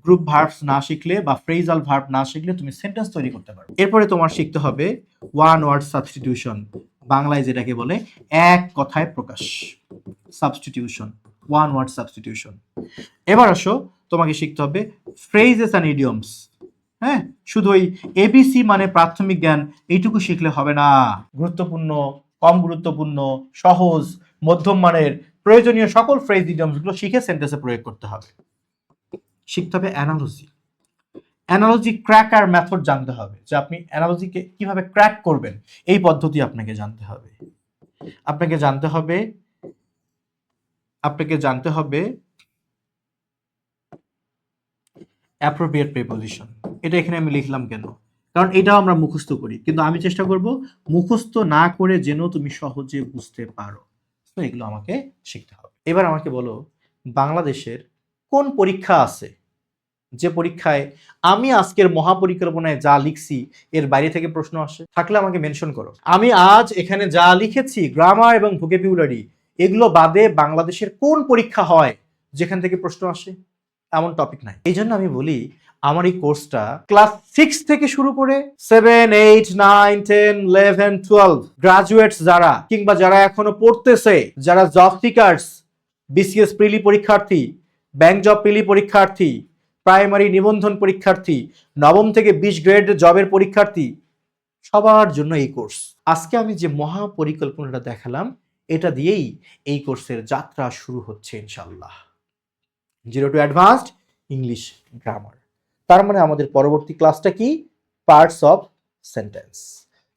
গ্রুপ ভার্বস না শিখলে বা ফ্রেজাল ভার্ব না শিখলে তুমি সেন্টেন্স তৈরি করতে পারবে। এরপরে তোমার শিখতে হবে ওয়ান ওয়ার্ড সাবস্টিটিউশন, বাংলায় যেটাকে বলে এক কথায় প্রকাশ, সাবস্টিটিউশন, ওয়ান ওয়ার্ড সাবস্টিটিউশন। এবার আসো তোমাকে শিখতে হবে ফ্রেজেস অ্যান্ড ইডিয়মস। হ্যাঁ, শুধু ওই এবিসি মানে প্রাথমিক জ্ঞান এইটুকু শিখলে হবে না। গুরুত্বপূর্ণ, কম গুরুত্বপূর্ণ, সহজ, মধ্যম মানের প্রয়োজনীয় সকল ফ্রেজ ইডিয়মসগুলো শিখে সেন্টেন্সে প্রয়োগ করতে হবে। শিখতে হবে অ্যানালজি। অ্যানালজি ক্র্যাকার মেথড জানতে হবে, যে আপনি অ্যানালজিকে কিভাবে ক্র্যাক করবেন এই পদ্ধতি আপনাকে জানতে হবে। আপনাকে জানতে হবে অ্যাপ্রোপ্রিয়েট প্রিপোজিশন। এটা এখানে আমি লিখলাম কেন? কারণ এটাও আমরা মুখস্থ করি, কিন্তু আমি চেষ্টা করব মুখস্থ না করে যেন তুমি সহজে বুঝতে পারো। তো এগুলো আমাকে শিখতে হবে। এবার আমাকে বলো, বাংলাদেশের কোন পরীক্ষা আছে যে পরীক্ষায় আমি আজকের মহাপরিকল্পনায় যা লিখছি এর বাইরে থেকে প্রশ্ন আসে? থাকলে আমাকে মেনশন করো। আমি আজ এখানে যা লিখেছি গ্রামার এবং ভোকাবুলারি, এগুলো বাদে বাংলাদেশের কোন পরীক্ষা হয় যেখান থেকে প্রশ্ন আসে? এমন টপিক নাই। এই জন্য আমি বলি আমার এই কোর্সটা ক্লাস 6 থেকে শুরু করে 7, 8, 9, 10, 11, 12 গ্রাজুয়েটস যারা, কিংবা যারা এখনো পড়তেছে, যারা জব সিকার্স, বিসিএস প্রিলি পরীক্ষার্থী, ব্যাংক জব প্রিলি পরীক্ষার্থী, প্রাইমারি নিবন্ধন পরীক্ষার্থী, নবম থেকে 20 গ্রেড জবের পরীক্ষার্থী, সবার জন্য এই কোর্স। আজকে আমি যে মহা পরিকল্পনাটা দেখালাম এটা দিয়েই এই কোর্সের যাত্রা শুরু হচ্ছে ইনশাআল্লাহ। 0 to অ্যাডভান্সড ইংলিশ গ্রামার। তার মানে আমাদের পরবর্তী ক্লাসটা কি? পার্টস অফ সেন্টেন্স,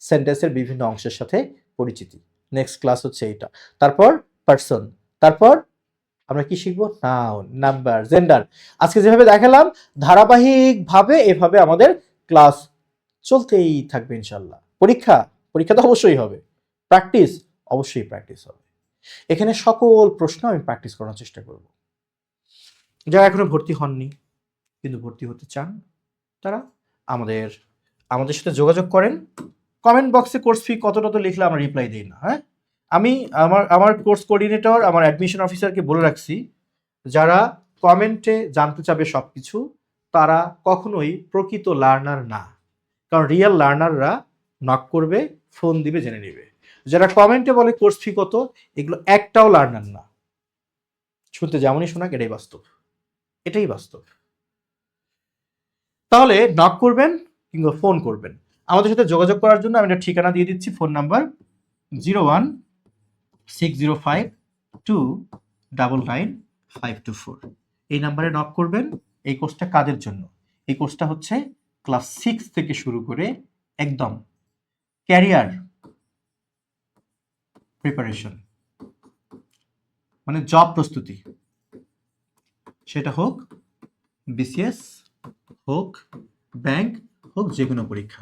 সেন্টেন্সের বিভিন্ন অংশের সাথে পরিচিতি। নেক্সট ক্লাস হচ্ছে এইটা। তারপর পারসন, তারপর আমরা কি শিখবো? Noun, number, gender. আজকে যেভাবে দেখালাম ধারাবাহিকভাবে এভাবে আমাদের ক্লাস চলতেই থাকবে ইনশাল্লাহ। পরীক্ষা তো অবশ্যই হবে, প্র্যাকটিস অবশ্যই প্র্যাকটিস হবে। এখানে সকল প্রশ্ন আমি প্র্যাকটিস করার চেষ্টা করব। যারা এখনো ভর্তি হননি কিন্তু ভর্তি হতে চান, তারা আমাদের সাথে যোগাযোগ করেন। কমেন্ট বক্সে কোর্স ফি কত লিখলে আমরা রিপ্লাই দিই না। হ্যাঁ, আমি আমার কোর্স কোঅর্ডিনেটর, আমার অ্যাডমিশন অফিসারকে বলে রাখছি, যারা কমেন্টে জানতে চাবে সবকিছু তারা কখনোই প্রকৃত লার্নার না। কারণ রিয়েল লার্নাররা নক করবে, ফোন দিবে, জেনে নেবে। যারা কমেন্টে বলে কোর্স ফি কত, এগুলো একটাও লার্নার না। শুনতে যেমনই শোনাক, এটাই বাস্তব, এটাই বাস্তব। তাহলে নক করবেন কিংবা ফোন করবেন। আমাদের সাথে যোগাযোগ করার জন্য আমি একটা ঠিকানা দিয়ে দিচ্ছি, ফোন নাম্বার 016052999524। এই নাম্বারে নক করবেন। এই কোর্সটা কাদের জন্য? এই কোর্সটা হচ্ছে ক্লাস 6 থেকে শুরু করে একদম ক্যারিয়ার প্রিপারেশন, মানে জব প্রস্তুতি, সেটা হোক বিসিএস, হোক ব্যাংক হোক যে কোনো পরীক্ষা